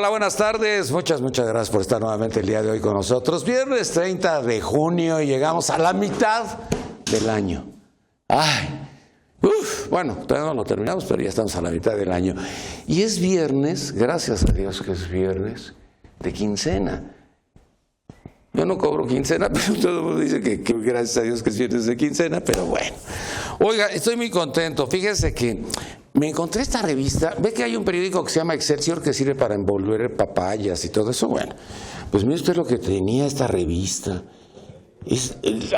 Hola, buenas tardes. Muchas gracias por estar nuevamente el día de hoy con nosotros. Viernes 30 de junio y llegamos a la mitad del año. Bueno, todavía no lo terminamos, pero ya estamos a la mitad del año. Y es viernes, gracias a Dios que es viernes, de quincena. Yo no cobro quincena, pero todo el mundo dice que gracias a Dios que es viernes de quincena, pero bueno. Oiga, estoy muy contento. Fíjese que me encontré esta revista. Ve que hay un periódico que se llama Excelsior que sirve para envolver papayas y todo eso. Bueno, pues mire usted lo que tenía esta revista.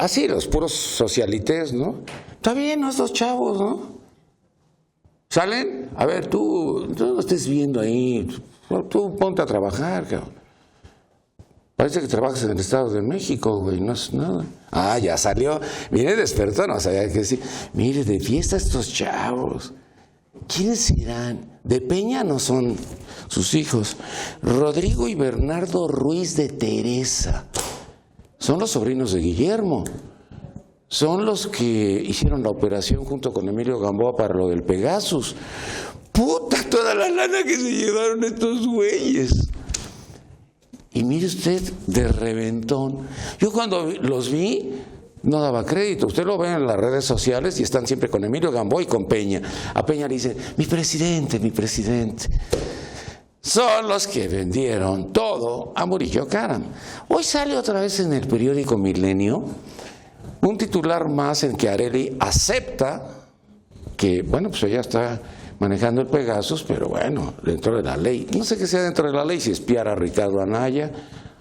Así, los puros socialites, ¿no? Está bien, ¿no? Estos chavos, ¿no? ¿Salen? A ver, tú no estés viendo ahí. Tú ponte a trabajar, cabrón. Parece que trabajas en el Estado de México, güey, no es nada. Ya salió. Mire, despertó, no sabía qué decir. Mire, de fiesta estos chavos. ¿Quiénes serán? De Peña no son sus hijos. Rodrigo y Bernardo Ruiz de Teresa. Son los sobrinos de Guillermo. Son los que hicieron la operación junto con Emilio Gamboa para lo del Pegasus. ¡Puta! Toda la lana que se llevaron estos güeyes. Y mire usted, de reventón. Yo cuando los vi, no daba crédito. Usted lo ve en las redes sociales y están siempre con Emilio Gamboa y con Peña. A Peña le dicen, mi presidente, mi presidente. Son los que vendieron todo a Murillo Karam. Hoy sale otra vez en el periódico Milenio un titular más en que Arely acepta que, bueno, pues ella está manejando el Pegasus, pero bueno, dentro de la ley. No sé qué sea dentro de la ley, si espiar a Ricardo Anaya,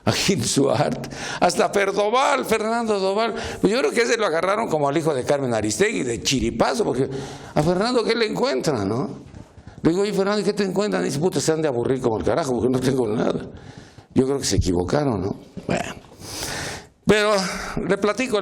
a Gil Suart, hasta Fernando Doval. Pues yo creo que ese lo agarraron como al hijo de Carmen Aristegui, de chiripazo, porque a Fernando, ¿qué le encuentran, no? Le digo, oye, Fernando, ¿qué te encuentran? Y dice, puta, se han de aburrir como el carajo, porque no tengo nada. Yo creo que se equivocaron, ¿no? Bueno. Pero le platico,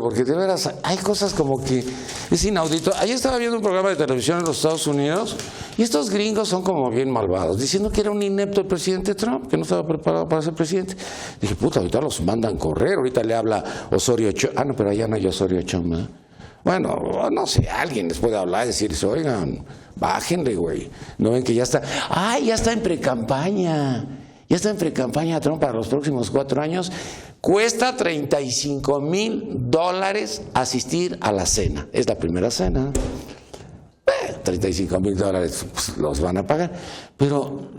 porque de veras hay cosas como que es inaudito. Ayer estaba viendo un programa de televisión en los Estados Unidos y estos gringos son como bien malvados, diciendo que era un inepto el presidente Trump, que no estaba preparado para ser presidente. Dije, puta, ahorita los mandan correr, ahorita le habla Osorio Chong. No, pero allá no hay Osorio Chong, ¿eh? Bueno, no sé, alguien les puede hablar y decirles, oigan, bájenle, güey. ¿No ven que ya está? Ya está en precampaña. Ya está en precampaña Trump para los próximos 4 años. Cuesta $35,000 asistir a la cena. Es la primera cena. $35,000 pues, los van a pagar. Pero,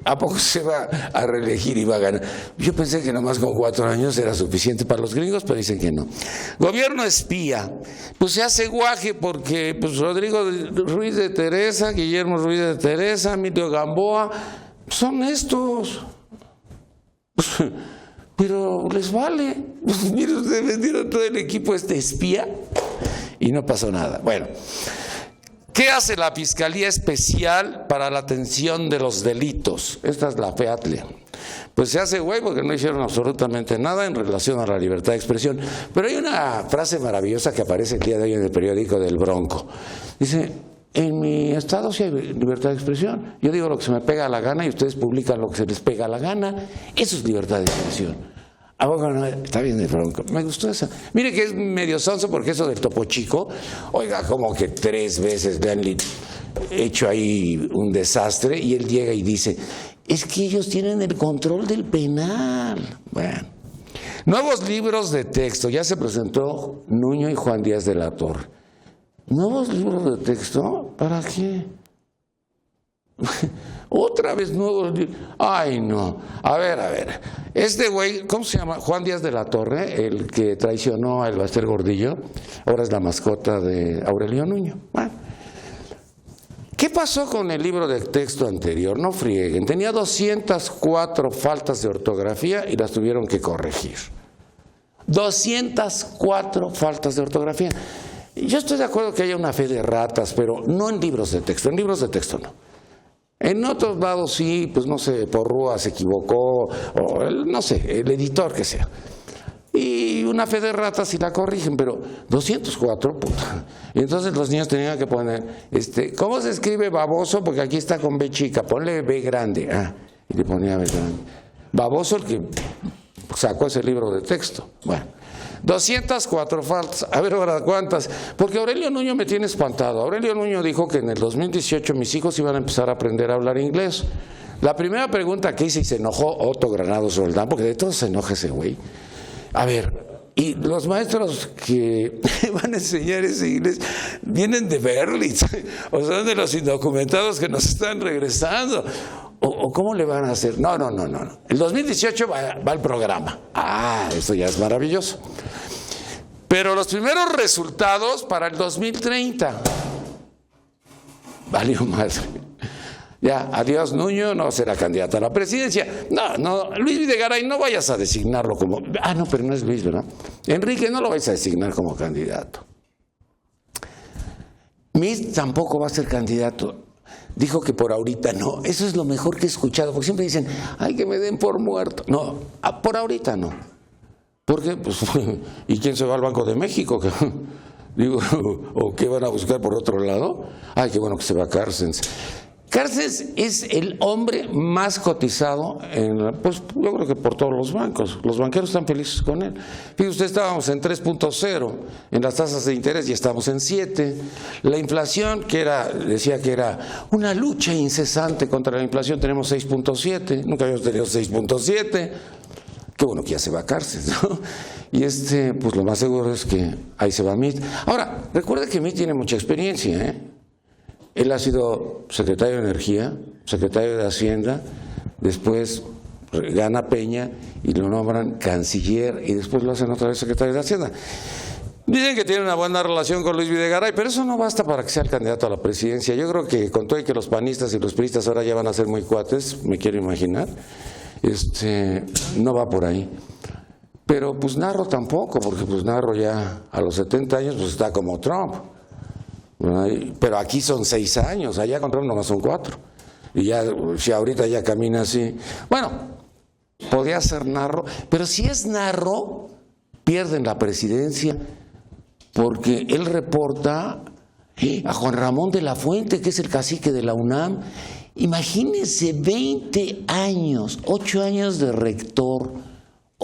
¿a poco se va a reelegir y va a ganar? Yo pensé que nomás con 4 años era suficiente para los gringos, pero dicen que no. Gobierno espía. Pues se hace guaje porque pues, Rodrigo Ruiz de Teresa, Guillermo Ruiz de Teresa, Emilio Gamboa, son estos. Pero les vale. Mire, ustedes vendieron todo el equipo espía y no pasó nada. Bueno, ¿qué hace la Fiscalía Especial para la Atención de los Delitos? Esta es la FEATLE. Pues se hace güey porque no hicieron absolutamente nada en relación a la libertad de expresión. Pero hay una frase maravillosa que aparece el día de hoy en el periódico del Bronco. Dice, en mi estado sí hay libertad de expresión. Yo digo lo que se me pega a la gana y ustedes publican lo que se les pega a la gana. Eso es libertad de expresión. Bueno, está bien el Bronco. Me gustó esa. Mire que es medio sonso porque eso del Topo Chico, oiga, como que 3 veces le han hecho ahí un desastre y él llega y dice, es que ellos tienen el control del penal. Bueno. Nuevos libros de texto. Ya se presentó Nuño y Juan Díaz de la Torre. ¿Nuevos libros de texto? ¿Para qué? Otra vez nuevos libros. Ay, no. A ver. Este güey, ¿cómo se llama? Juan Díaz de la Torre, el que traicionó a Elbaster Gordillo, ahora es la mascota de Aurelio Nuño. Bueno. ¿Qué pasó con el libro de texto anterior? No frieguen. Tenía 204 faltas de ortografía y las tuvieron que corregir. 204 faltas de ortografía. Yo estoy de acuerdo que haya una fe de ratas, pero no en libros de texto. En libros de texto no. En otros lados sí, pues no sé, Porrúa se equivocó, o no sé, el editor que sea. Y una fe de ratas si la corrigen, pero 204, puta. Y entonces los niños tenían que poner, ¿cómo se escribe baboso? Porque aquí está con B chica, ponle B grande. Y le ponía B grande. Baboso el que sacó ese libro de texto. Bueno. 204 faltas. A ver ahora cuántas. Porque Aurelio Nuño me tiene espantado. Aurelio Nuño dijo que en el 2018 mis hijos iban a empezar a aprender a hablar inglés. La primera pregunta que hice, y se enojó Otto Granados Roldán, porque de todo se enoja ese güey. A ver, y los maestros que van a enseñar ese inglés vienen de Berlitz, o son de los indocumentados que nos están regresando. ¿O cómo le van a hacer? No. El 2018 va el programa. Ah, eso ya es maravilloso. Pero los primeros resultados para el 2030. Valió madre. Ya, adiós Nuño, no será candidato a la presidencia. No, Luis Videgaray, no vayas a designarlo como... Ah, no, pero no es Luis, ¿verdad? Enrique, no lo vais a designar como candidato. Mitt tampoco va a ser candidato. Dijo que por ahorita no. Eso es lo mejor que he escuchado, porque siempre dicen, ay, que me den por muerto. No, por ahorita no. ¿Por qué? Pues, ¿y quién se va al Banco de México? Digo, ¿o qué van a buscar por otro lado? Ay, qué bueno que se va a Cárcens. Cárcens es el hombre más cotizado, pues yo creo que por todos los bancos. Los banqueros están felices con él. Fíjate usted, estábamos en 3.0 en las tasas de interés y estamos en 7. La inflación, decía que era una lucha incesante contra la inflación, tenemos 6.7. Nunca habíamos tenido 6.7. Qué bueno que ya se va a Cárcens, ¿no? Y pues lo más seguro es que ahí se va Mitt. Ahora, recuerde que Mitt tiene mucha experiencia, ¿eh? Él ha sido secretario de Energía, secretario de Hacienda, después gana Peña y lo nombran canciller y después lo hacen otra vez secretario de Hacienda. Dicen que tiene una buena relación con Luis Videgaray, pero eso no basta para que sea el candidato a la presidencia. Yo creo que con todo y que los panistas y los priistas ahora ya van a ser muy cuates, me quiero imaginar, no va por ahí. Pero pues Narro tampoco, porque pues Narro ya a los 70 años pues está como Trump. Pero aquí son 6 años, allá con Trump nomás son 4. Y ya, si ahorita ya camina así. Bueno, podría ser Narro, pero si es Narro, pierden la presidencia, porque él reporta a Juan Ramón de la Fuente, que es el cacique de la UNAM. Imagínense 20 años, 8 años de rector,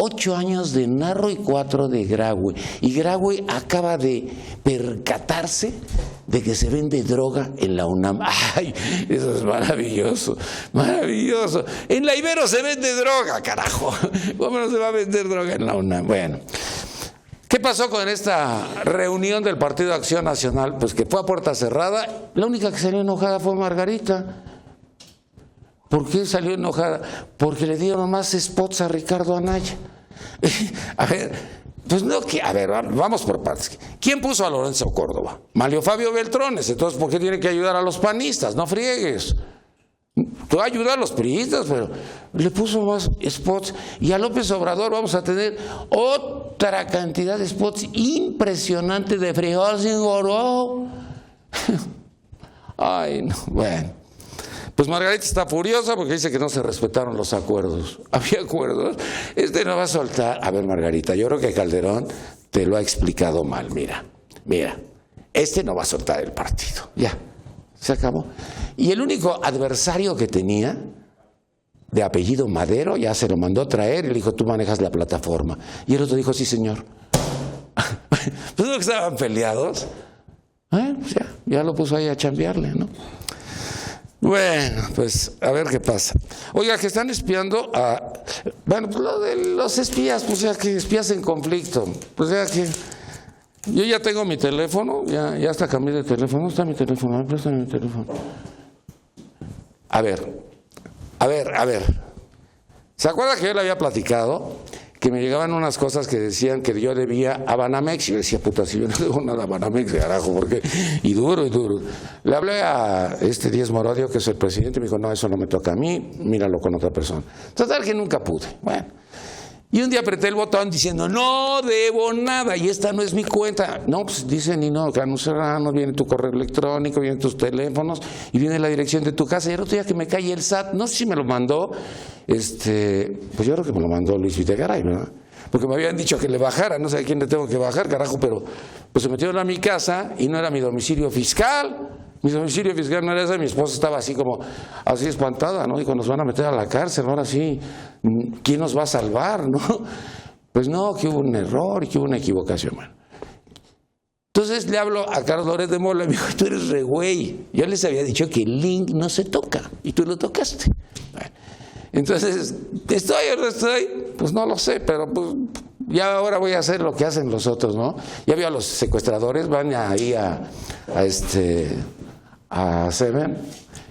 8 años de Narro y 4 de Graue. Y Graue acaba de percatarse de que se vende droga en la UNAM. ¡Ay! Eso es maravilloso, maravilloso. En la Ibero se vende droga, carajo. ¿Cómo no se va a vender droga en la UNAM? Bueno, ¿qué pasó con esta reunión del Partido Acción Nacional? Pues que fue a puerta cerrada. La única que salió enojada fue Margarita. ¿Por qué salió enojada? Porque le dieron más spots a Ricardo Anaya. A ver, pues no, a ver, vamos por partes. ¿Quién puso a Lorenzo Córdoba? Manlio Fabio Beltrones. Entonces, ¿por qué tiene que ayudar a los panistas? No friegues. Tú ayudas a los priistas, pero le puso más spots. Y a López Obrador vamos a tener otra cantidad de spots impresionante de frijol sin goró. Ay, no, bueno. Pues Margarita está furiosa porque dice que no se respetaron los acuerdos. ¿Había acuerdos? No va a soltar. A ver, Margarita, yo creo que Calderón te lo ha explicado mal. Mira, no va a soltar el partido. Ya, se acabó. Y el único adversario que tenía, de apellido Madero, ya se lo mandó traer y le dijo, tú manejas la plataforma. Y el otro dijo, sí, señor. Pues no que estaban peleados. Pues ya lo puso ahí a chambearle, ¿no? Bueno, pues a ver qué pasa. Oiga, que están espiando a... Bueno, pues lo de los espías, pues ya que espías en conflicto. Pues ya que... Yo ya tengo mi teléfono, ya hasta cambié de teléfono. ¿Dónde está mi teléfono? Préstame mi teléfono. A ver. ¿Se acuerda que yo le había platicado que me llegaban unas cosas que decían que yo debía a Banamex? Y yo decía, puta, si yo no debo nada a Banamex, carajo, ¿por qué? Y duro. Le hablé a Díez Morodio, que es el presidente, y me dijo, no, eso no me toca a mí, míralo con otra persona. Total que nunca pude. Bueno, y un día apreté el botón diciendo, no debo nada, y esta no es mi cuenta. No, pues dicen, y no, Cano Serrano, viene tu correo electrónico, vienen tus teléfonos, y viene la dirección de tu casa. Y el otro día que me cae el SAT, no sé si me lo mandó, pues yo creo que me lo mandó Luis Videgaray, ¿verdad? Porque me habían dicho que le bajara, no sé a quién le tengo que bajar, carajo, pero pues se metieron a mi casa y no era mi domicilio fiscal. Mi domicilio fiscal no era ese, mi esposa estaba así espantada, ¿no? Dijo, nos van a meter a la cárcel, ahora sí, ¿quién nos va a salvar, no? Pues no, que hubo un error y que hubo una equivocación, bueno. Entonces le hablo a Carlos Loret de Mola y me dijo, tú eres re güey. Yo les había dicho que el link no se toca y tú lo tocaste. Bueno, entonces, ¿estoy o no estoy? Pues no lo sé, pero pues ya ahora voy a hacer lo que hacen los otros, ¿no? Ya veo a los secuestradores, van ahí a Seven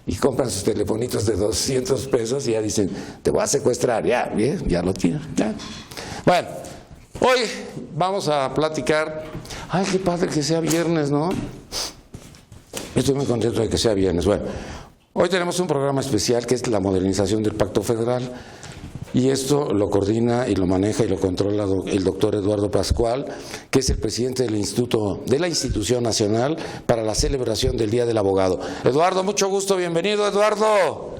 y compran sus telefonitos de 200 pesos y ya dicen, te voy a secuestrar, ya, bien, ya lo tienen, ya. Bueno, hoy vamos a platicar, ay, qué padre que sea viernes, ¿no? Estoy muy contento de que sea viernes. Bueno, hoy tenemos un programa especial que es la modernización del Pacto Federal. Y esto lo coordina y lo maneja y lo controla el doctor Eduardo Pascual, que es el presidente del Instituto de la Institución Nacional para la celebración del Día del Abogado. Eduardo, mucho gusto, bienvenido, Eduardo.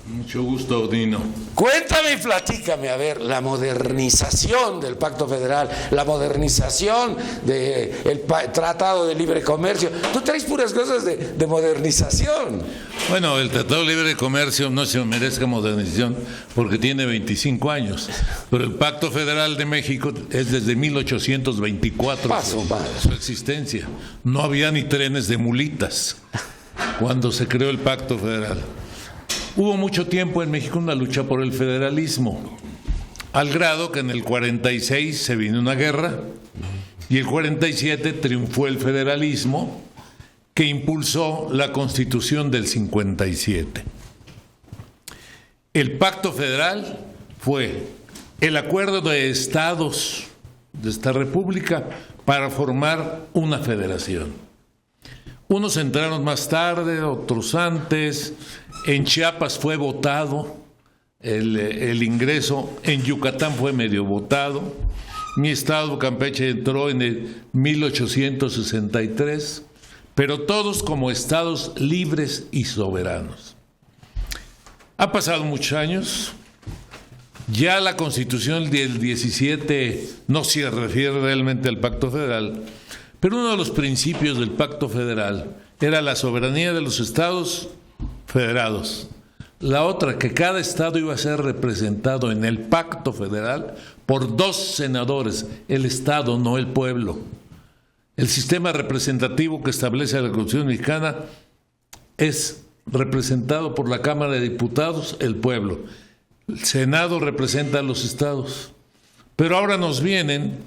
Mucho gusto, Dino. Cuéntame y platícame, a ver, la modernización del Pacto Federal, la modernización del Tratado de Libre Comercio. Tú traes puras cosas de modernización. Bueno, el Tratado de Libre Comercio no se merezca modernización porque tiene 25 años, pero el Pacto Federal de México es desde 1824 su existencia. No había ni trenes de mulitas cuando se creó el Pacto Federal. Hubo mucho tiempo en México una lucha por el federalismo, al grado que en el 46 se vino una guerra y el 47 triunfó el federalismo que impulsó la Constitución del 57. El Pacto Federal fue el acuerdo de estados de esta república para formar una federación. Unos entraron más tarde, otros antes. En Chiapas fue votado el ingreso, en Yucatán fue medio votado, mi estado Campeche entró en el 1863, pero todos como estados libres y soberanos. Ha pasado muchos años, ya la Constitución del 17 no se refiere realmente al Pacto Federal, pero uno de los principios del Pacto Federal era la soberanía de los estados federados. La otra, que cada estado iba a ser representado en el Pacto Federal por 2 senadores, el estado, no el pueblo. El sistema representativo que establece la Constitución mexicana es representado por la Cámara de Diputados, el pueblo. El Senado representa a los estados. Pero ahora nos vienen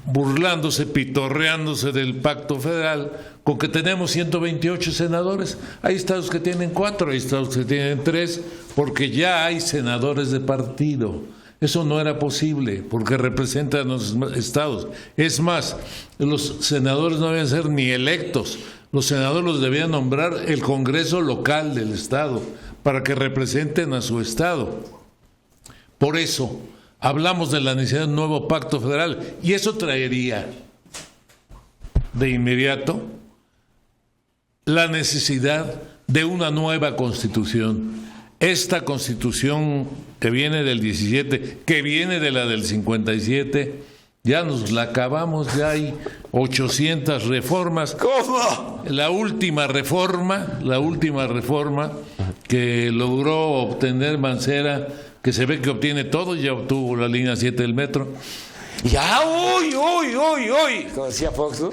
burlándose, pitorreándose del Pacto Federal, con que tenemos 128 senadores. Hay estados que tienen 4, hay estados que tienen 3, porque ya hay senadores de partido. Eso no era posible, porque representan a los estados. Es más, los senadores no debían ser ni electos. Los senadores los debía nombrar el Congreso local del estado, para que representen a su estado. Por eso hablamos de la necesidad de un nuevo Pacto Federal, y eso traería de inmediato la necesidad de una nueva Constitución. Esta Constitución que viene del 17, que viene de la del 57, ya nos la acabamos, ya hay 800 reformas. ¿Cómo? La última reforma que logró obtener Mancera, que se ve que obtiene todo, ya obtuvo la línea 7 del metro. Ya, uy, como decía Fox, ¿no?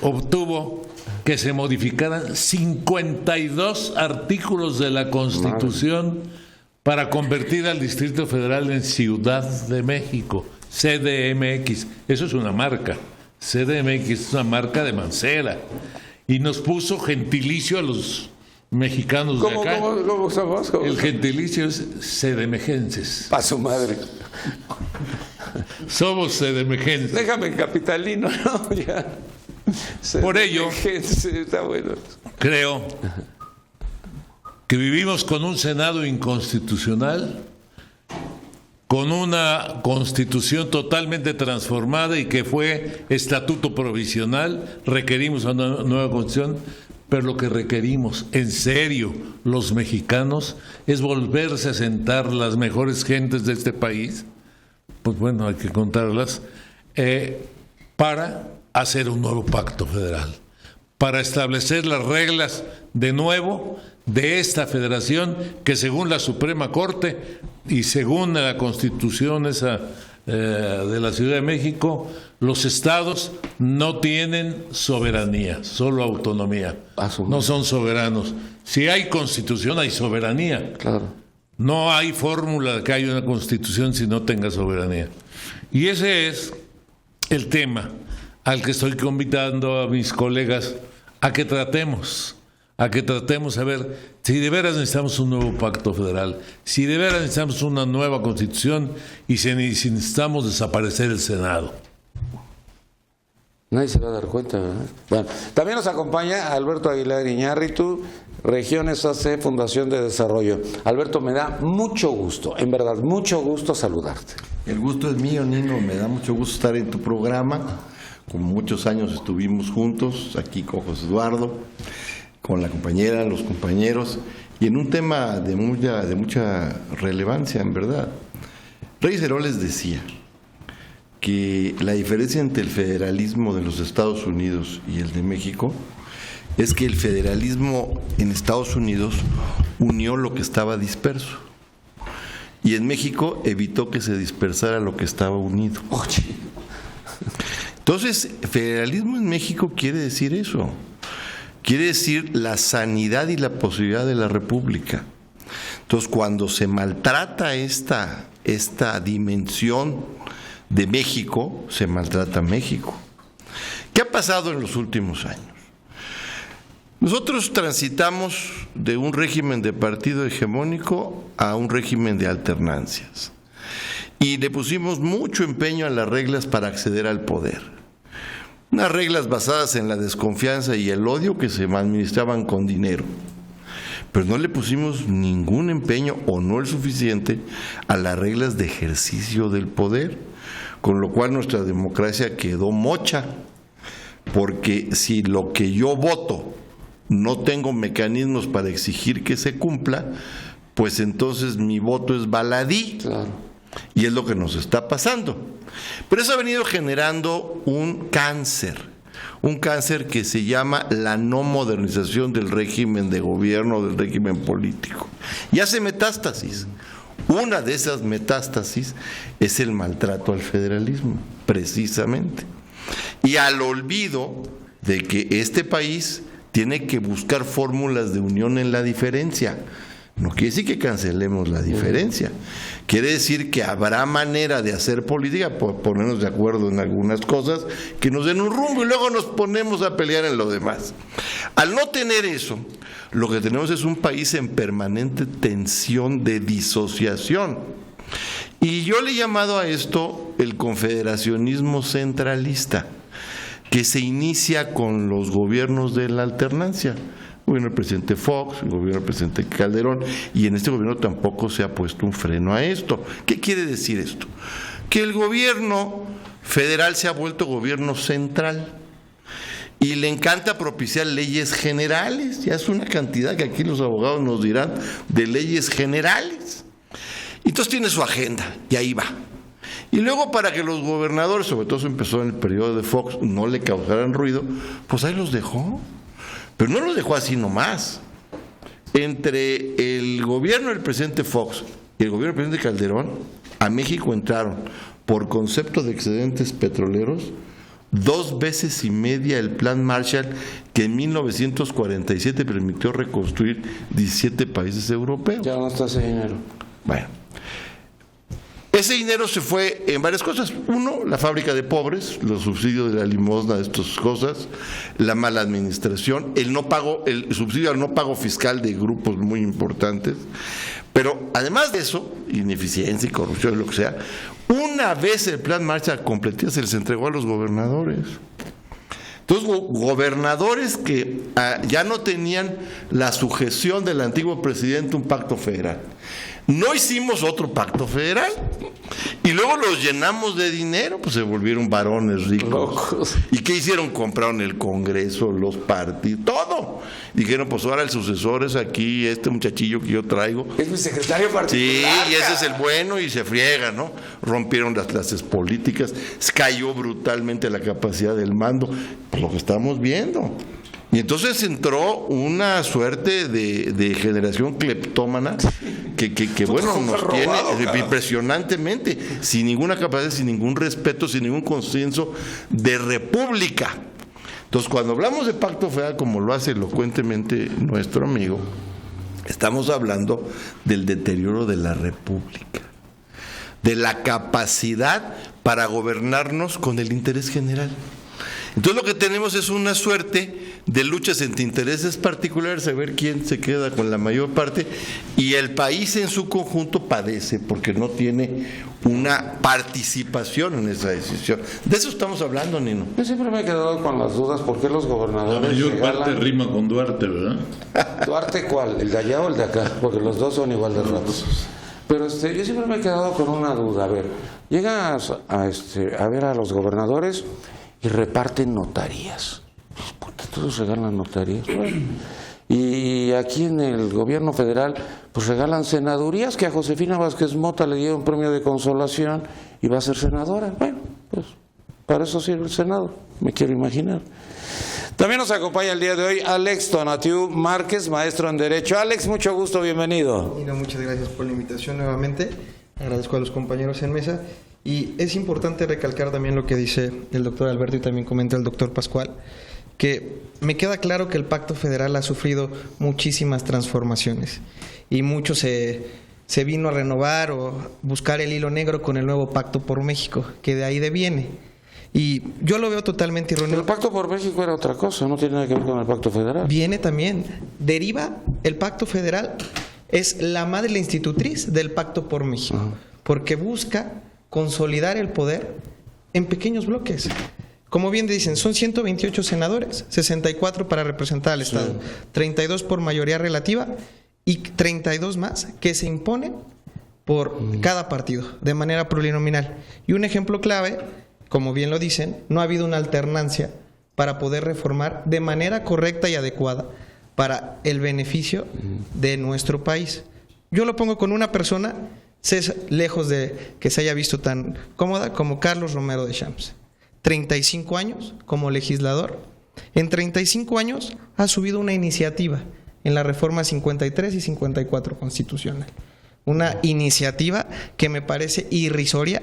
Obtuvo que se modificaran 52 artículos de la Constitución para convertir al Distrito Federal en Ciudad de México, CDMX. Eso es una marca. CDMX es una marca de Mancera. Y nos puso gentilicio a los mexicanos de acá. ¿Cómo somos? El gentilicio es CDMgenses. Pa' su madre. Somos CDMgenses. Déjame en capitalino, ¿no? Ya. Por ello, está bueno. Creo que vivimos con un Senado inconstitucional, con una Constitución totalmente transformada y que fue estatuto provisional. Requerimos una nueva Constitución, pero lo que requerimos, en serio, los mexicanos, es volverse a sentar las mejores gentes de este país, pues bueno, hay que contarlas, para hacer un nuevo pacto federal, para establecer las reglas de nuevo de esta federación que, según la Suprema Corte y según la Constitución esa de la Ciudad de México, los estados no tienen soberanía, solo autonomía. No son soberanos. Si hay constitución, hay soberanía. Claro. No hay fórmula de que haya una constitución si no tenga soberanía. Y ese es el tema al que estoy convidando a mis colegas a que tratemos a ver si de veras necesitamos un nuevo pacto federal, si de veras necesitamos una nueva constitución y si necesitamos desaparecer el Senado. Nadie se va a dar cuenta, ¿verdad? Bueno, también nos acompaña Alberto Aguilar Iñárritu, Regiones AC, Fundación de Desarrollo. Alberto, me da mucho gusto, en verdad, mucho gusto saludarte. El gusto es mío, Nino, me da mucho gusto estar en tu programa. Como muchos años estuvimos juntos, aquí con José Eduardo, con la compañera, los compañeros, y en un tema de mucha relevancia, en verdad. Reyes Heroles decía que la diferencia entre el federalismo de los Estados Unidos y el de México es que el federalismo en Estados Unidos unió lo que estaba disperso y en México evitó que se dispersara lo que estaba unido. Entonces, federalismo en México quiere decir eso, quiere decir la sanidad y la posibilidad de la república. Entonces, cuando se maltrata esta dimensión de México, se maltrata México. ¿Qué ha pasado en los últimos años? Nosotros transitamos de un régimen de partido hegemónico a un régimen de alternancias y le pusimos mucho empeño a las reglas para acceder al poder. Unas reglas basadas en la desconfianza y el odio que se administraban con dinero. Pero no le pusimos ningún empeño o no el suficiente a las reglas de ejercicio del poder, con lo cual nuestra democracia quedó mocha, porque si lo que yo voto no tengo mecanismos para exigir que se cumpla, pues entonces mi voto es baladí. Claro. Y es lo que nos está pasando. Pero eso ha venido generando un cáncer que se llama la no modernización del régimen de gobierno, del régimen político. Y hace metástasis. Una de esas metástasis es el maltrato al federalismo, precisamente. Y al olvido de que este país tiene que buscar fórmulas de unión en la diferencia. No quiere decir que cancelemos la diferencia. Quiere decir que habrá manera de hacer política, por ponernos de acuerdo en algunas cosas, que nos den un rumbo y luego nos ponemos a pelear en lo demás. Al no tener eso, lo que tenemos es un país en permanente tensión de disociación. Y yo le he llamado a esto el confederacionismo centralista, que se inicia con los gobiernos de la alternancia. El gobierno del presidente Fox, el gobierno del presidente Calderón, y en este gobierno tampoco se ha puesto un freno a esto. ¿Qué quiere decir esto? Que el gobierno federal se ha vuelto gobierno central y le encanta propiciar leyes generales. Ya es una cantidad que aquí los abogados nos dirán de leyes generales. Entonces tiene su agenda y ahí va. Y luego, para que los gobernadores, sobre todo eso empezó en el periodo de Fox, no le causaran ruido, pues ahí los dejó. Pero no los dejó así nomás. Entre el gobierno del presidente Fox y el gobierno del presidente Calderón, a México entraron, por concepto de excedentes petroleros, 2 veces y media el Plan Marshall, que en 1947 permitió reconstruir 17 países europeos. Ya no está ese dinero. Bueno. Ese dinero se fue en varias cosas. Uno, la fábrica de pobres, los subsidios de la limosna, de estas cosas, la mala administración, el subsidio al no pago fiscal de grupos muy importantes. Pero además de eso, ineficiencia y corrupción, lo que sea, una vez el Plan Marshall completado se les entregó a los gobernadores. Entonces, gobernadores que ya no tenían la sujeción del antiguo presidente un pacto federal. No hicimos otro pacto federal y luego los llenamos de dinero, pues se volvieron varones ricos. Locos. ¿Y qué hicieron? Compraron el Congreso, los partidos, todo. Dijeron, pues ahora el sucesor es aquí, este muchachillo que yo traigo. Es mi secretario particular. Sí, y ese es el bueno y se friega, ¿no? Rompieron las clases políticas, cayó brutalmente la capacidad del mando, pues lo que estamos viendo. Y entonces entró una suerte de generación cleptómana que bueno, nos tiene impresionantemente, sin ninguna capacidad, sin ningún respeto, sin ningún consenso de república. Entonces, cuando hablamos de pacto federal, como lo hace elocuentemente nuestro amigo, estamos hablando del deterioro de la república, de la capacidad para gobernarnos con el interés general. Entonces lo que tenemos es una suerte de luchas entre intereses particulares, a ver quién se queda con la mayor parte, y el país en su conjunto padece porque no tiene una participación en esa decisión. De eso estamos hablando, Nino. Yo siempre me he quedado con las dudas, ¿por qué los La gobernadores mayor parte regalan... rima con Duarte, ¿verdad? ¿Duarte cuál? ¿El de allá o el de acá? Porque los dos son igual de raros. Pero yo siempre me he quedado con una duda. A ver, llegas a ver a los gobernadores y reparten notarías. ¿Por qué todos regalan notarías? Bueno, y aquí en el gobierno federal pues regalan senadurías, que a Josefina Vázquez Mota le dieron un premio de consolación y va a ser senadora. Bueno, pues para eso sirve el Senado, me quiero imaginar. También nos acompaña el día de hoy Alex Tonatiuh Márquez, maestro en Derecho. Alex, mucho gusto, bienvenido. Mira, muchas gracias por la invitación nuevamente. Agradezco a los compañeros en mesa. Y es importante recalcar también lo que dice el doctor Alberto y también comenta el doctor Pascual, que me queda claro que el Pacto Federal ha sufrido muchísimas transformaciones y mucho se vino a renovar o buscar el hilo negro con el nuevo Pacto por México, que de ahí deviene. Y yo lo veo totalmente erróneo. El Pacto por México era otra cosa, no tiene nada que ver con el Pacto Federal. Viene también, deriva el Pacto Federal, es la madre, la institutriz del Pacto por México, porque busca consolidar el poder en pequeños bloques. Como bien dicen, son 128 senadores, 64 para representar al Estado, 32 por mayoría relativa y 32 más que se imponen por cada partido, de manera plurinominal. Y un ejemplo clave, como bien lo dicen, no ha habido una alternancia para poder reformar de manera correcta y adecuada para el beneficio de nuestro país. Yo lo pongo con una persona lejos de que se haya visto tan cómoda como Carlos Romero Deschamps. 35 años como legislador. En 35 años ha subido una iniciativa en la reforma 53 y 54 constitucional. Una iniciativa que me parece irrisoria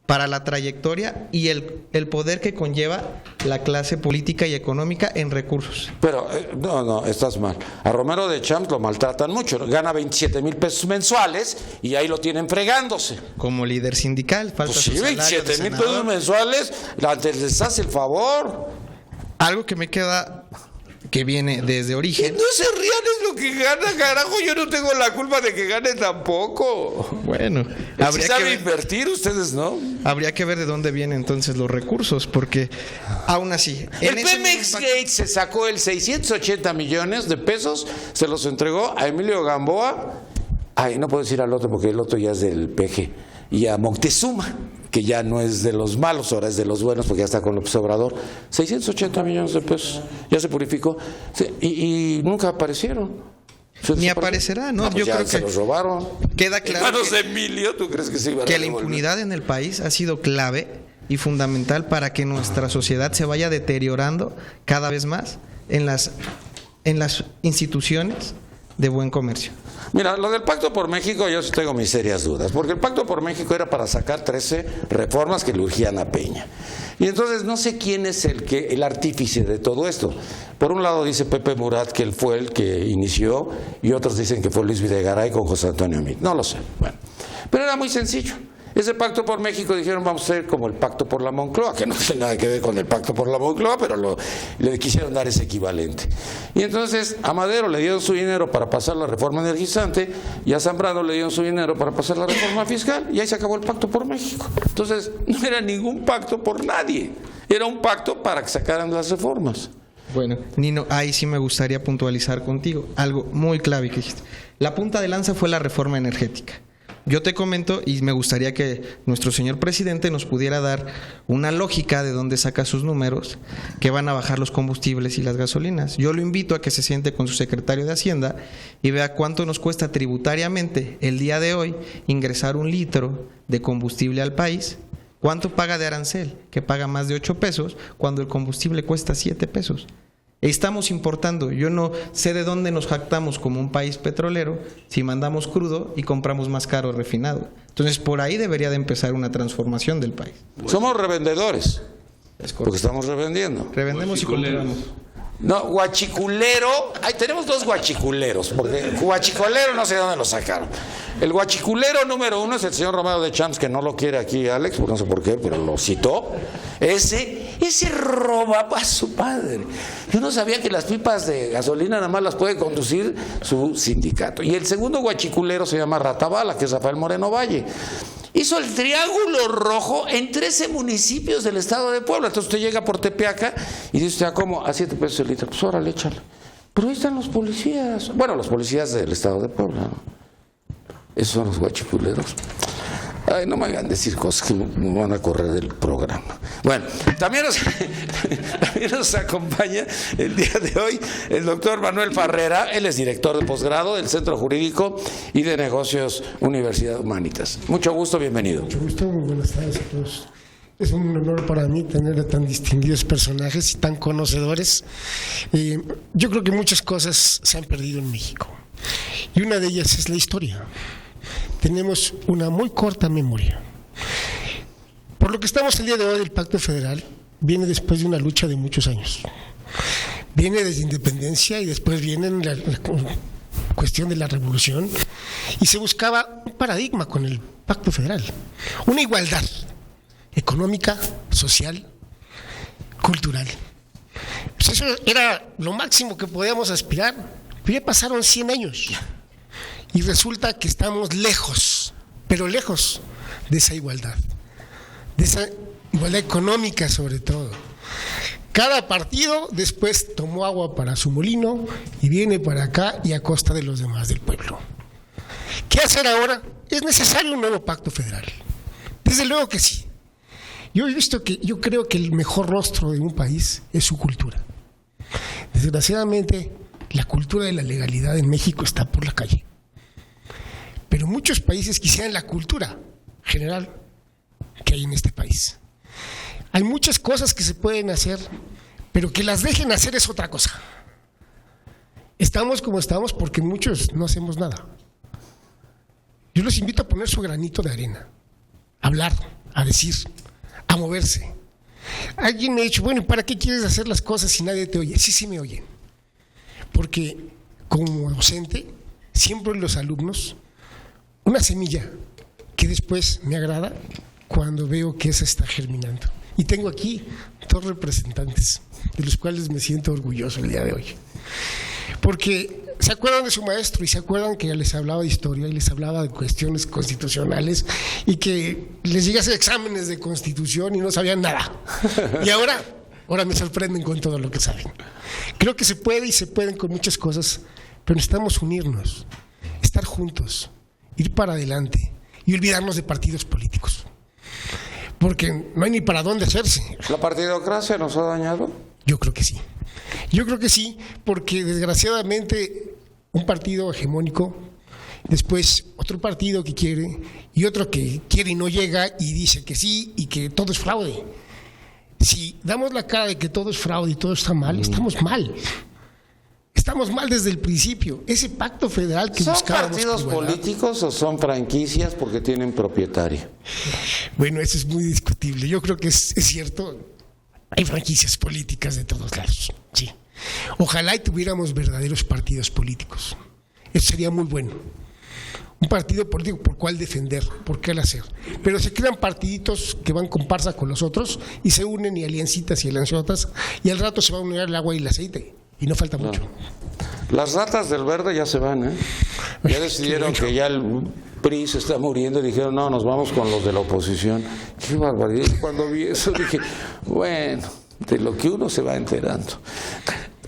para la trayectoria y el poder que conlleva la clase política y económica en recursos. Pero, no, estás mal. A Romero Deschamps lo maltratan mucho. Gana 27,000 pesos mensuales y ahí lo tienen fregándose. Como líder sindical, falta Pues su sí, salario de 27,000 senador. pesos mensuales, antes les hace el favor. Algo que me queda, que viene desde origen. No se rían, es lo que gana, carajo. Yo no tengo la culpa de que gane tampoco. Bueno, Si habría que sabe ver. invertir, ustedes no. Habría que ver de dónde vienen entonces los recursos, porque aún así... El en ese Pemex mismo Gate se sacó el 680 millones de pesos, se los entregó a Emilio Gamboa. Ay, no puedo decir al otro porque el otro ya es del PG. Y a Moctezuma, que ya no es de los malos, ahora es de los buenos porque ya está con López Obrador. 680 millones de pesos, ya se purificó. Y nunca aparecieron. Ni aparecerá, ¿no? Pues Yo ya creo se que los robaron. queda En claro manos de Emilio, ¿tú crees que se iban a que la devolver? impunidad en el país ha sido clave y fundamental para que nuestra sociedad se vaya deteriorando cada vez más en las instituciones de buen comercio. Mira, lo del Pacto por México yo sí tengo mis serias dudas, porque el Pacto por México era para sacar 13 reformas que le urgían a Peña. Y entonces no sé quién es el artífice de todo esto. Por un lado dice Pepe Murat que él fue el que inició, y otros dicen que fue Luis Videgaray con José Antonio Meade. No lo sé. Bueno, pero era muy sencillo. Ese Pacto por México dijeron vamos a hacer como el Pacto por la Moncloa, que no tiene nada que ver con el Pacto por la Moncloa, pero le quisieron dar ese equivalente. Y entonces a Madero le dieron su dinero para pasar la reforma energizante y a Zambrano le dieron su dinero para pasar la reforma fiscal y ahí se acabó el Pacto por México. Entonces no era ningún pacto por nadie, era un pacto para que sacaran las reformas. Bueno, Nino, ahí sí me gustaría puntualizar contigo algo muy clave que dijiste. La punta de lanza fue la reforma energética. Yo te comento y me gustaría que nuestro señor presidente nos pudiera dar una lógica de dónde saca sus números, que van a bajar los combustibles y las gasolinas. Yo lo invito a que se siente con su secretario de Hacienda y vea cuánto nos cuesta tributariamente el día de hoy ingresar 1 litro de combustible al país. ¿Cuánto paga de arancel? Que paga más de 8 pesos cuando el combustible cuesta 7 pesos. Estamos importando. Yo no sé de dónde nos jactamos como un país petrolero si mandamos crudo y compramos más caro refinado. Entonces, por ahí debería de empezar una transformación del país. Somos revendedores, Es porque correcto. estamos revendiendo. Revendemos y compramos. No, guachiculero. Ay, tenemos dos guachiculeros, porque guachicolero no sé de dónde lo sacaron. El guachiculero número 1 es el señor Romero de Champs, que no lo quiere aquí Alex, porque no sé por qué, pero lo citó. Ese roba a su padre. Yo no sabía que las pipas de gasolina nada más las puede conducir su sindicato. Y el segundo guachiculero se llama Ratabala, que es Rafael Moreno Valle. Hizo el triángulo rojo en 13 municipios del estado de Puebla. Entonces usted llega por Tepeaca y dice usted, ¿cómo? A 7 pesos el litro. Pues órale, échale. Pero ahí están los policías. Bueno, los policías del estado de Puebla, ¿no? Esos son los guachiculeros. Ay, no me hagan decir cosas que me van a correr del programa. Bueno, también nos acompaña el día de hoy el doctor Manuel Farrera. Él es director de posgrado del Centro Jurídico y de Negocios Universidad Humanitas. Mucho gusto, bienvenido. Mucho gusto, muy buenas tardes a todos. Es un honor para mí tener a tan distinguidos personajes y tan conocedores. Yo creo que muchas cosas se han perdido en México y una de ellas es la historia. Tenemos una muy corta memoria. Por lo que estamos el día de hoy, el Pacto Federal viene después de una lucha de muchos años. Viene desde independencia y después viene la cuestión de la revolución y se buscaba un paradigma con el Pacto Federal, una igualdad económica, social, cultural. Pues eso era lo máximo que podíamos aspirar. Pero ya pasaron 100 años. Y resulta que estamos lejos, pero lejos de esa igualdad económica sobre todo. Cada partido después tomó agua para su molino y viene para acá y a costa de los demás del pueblo. ¿Qué hacer ahora? Es necesario un nuevo pacto federal. Desde luego que sí. Yo creo que el mejor rostro de un país es su cultura. Desgraciadamente, la cultura de la legalidad en México está por la calle. Pero muchos países quisieran la cultura general que hay en este país. Hay muchas cosas que se pueden hacer, pero que las dejen hacer es otra cosa. Estamos como estamos porque muchos no hacemos nada. Yo los invito a poner su granito de arena, a hablar, a decir, a moverse. Alguien me ha dicho, bueno, ¿para qué quieres hacer las cosas si nadie te oye? Sí me oyen. Porque como docente, siempre los alumnos una semilla que después me agrada cuando veo que esa está germinando. Y tengo aquí 2 representantes, de los cuales me siento orgulloso el día de hoy. Porque se acuerdan de su maestro y se acuerdan que les hablaba de historia y les hablaba de cuestiones constitucionales y que les llegué a hacer exámenes de constitución y no sabían nada. Y ahora me sorprenden con todo lo que saben. Creo que se puede y se pueden con muchas cosas, pero necesitamos unirnos, estar juntos, ir para adelante y olvidarnos de partidos políticos. Porque no hay ni para dónde hacerse. ¿La partidocracia nos ha dañado? Yo creo que sí. Yo creo que sí, porque desgraciadamente un partido hegemónico, después otro partido que quiere y otro que quiere y no llega y dice que sí y que todo es fraude. Si damos la cara de que todo es fraude y todo está mal, estamos mal. Estamos mal desde el principio. Ese pacto federal que buscábamos. ¿Son partidos políticos o son franquicias porque tienen propietario? Bueno, eso es muy discutible. Yo creo que es cierto. Hay franquicias políticas de todos lados. Sí. Ojalá y tuviéramos verdaderos partidos políticos. Eso sería muy bueno. Un partido político por cuál defender, por qué hacer. Pero se crean partiditos que van comparsa con los otros y se unen y aliancitas y alianzotas y al rato se va a unir el agua y el aceite. Y no falta mucho. Las ratas del verde ya se van, ¿eh? Ya decidieron que ya el PRI se está muriendo y dijeron, no, nos vamos con los de la oposición. Qué barbaridad. Cuando vi eso dije, bueno, de lo que uno se va enterando.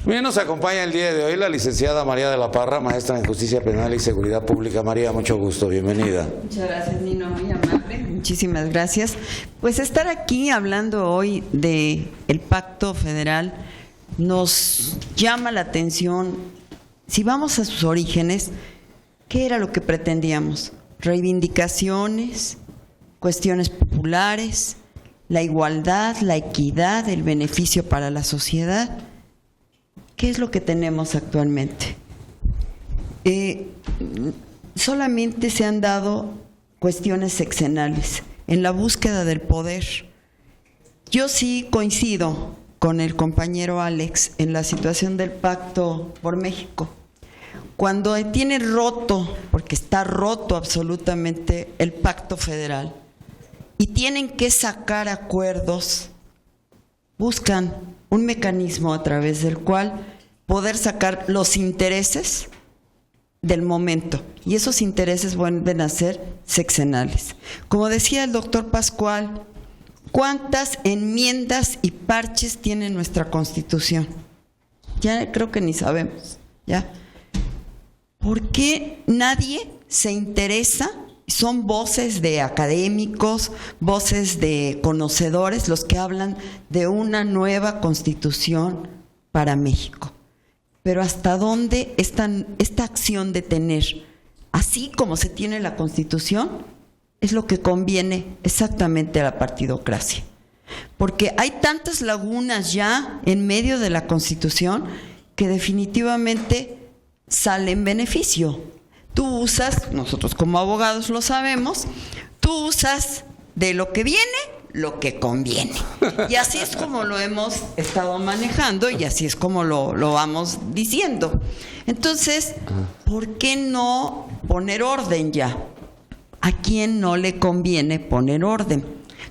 Bien, nos acompaña el día de hoy la licenciada María de la Parra, maestra en Justicia Penal y Seguridad Pública. María, mucho gusto, bienvenida. Muchas gracias, Nino, muy amable. Muchísimas gracias. Pues estar aquí hablando hoy de el Pacto Federal nos llama la atención. Si vamos a sus orígenes, ¿qué era lo que pretendíamos? Reivindicaciones, cuestiones populares, la igualdad, la equidad, el beneficio para la sociedad. ¿qué es lo que tenemos actualmente? Solamente se han dado cuestiones sexenales en la búsqueda del poder. Yo sí coincido con el compañero Alex en la situación del Pacto por México. Cuando tiene roto, porque está roto absolutamente el Pacto Federal, y tienen que sacar acuerdos, buscan un mecanismo a través del cual poder sacar los intereses del momento, y esos intereses vuelven a ser sexenales. Como decía el doctor Pascual, ¿cuántas enmiendas y parches tiene nuestra Constitución? Ya creo que ni sabemos, ¿ya? ¿Por qué nadie se interesa? Son voces de académicos, voces de conocedores los que hablan de una nueva Constitución para México. Pero ¿hasta dónde esta acción de tener, así como se tiene la Constitución, es lo que conviene exactamente a la partidocracia? Porque hay tantas lagunas ya en medio de la Constitución que definitivamente sale en beneficio. Tú usas, nosotros como abogados lo sabemos, tú usas de lo que viene lo que conviene. Y así es como lo hemos estado manejando y así es como lo vamos diciendo. Entonces, ¿por qué no poner orden ya? ¿A quién no le conviene poner orden?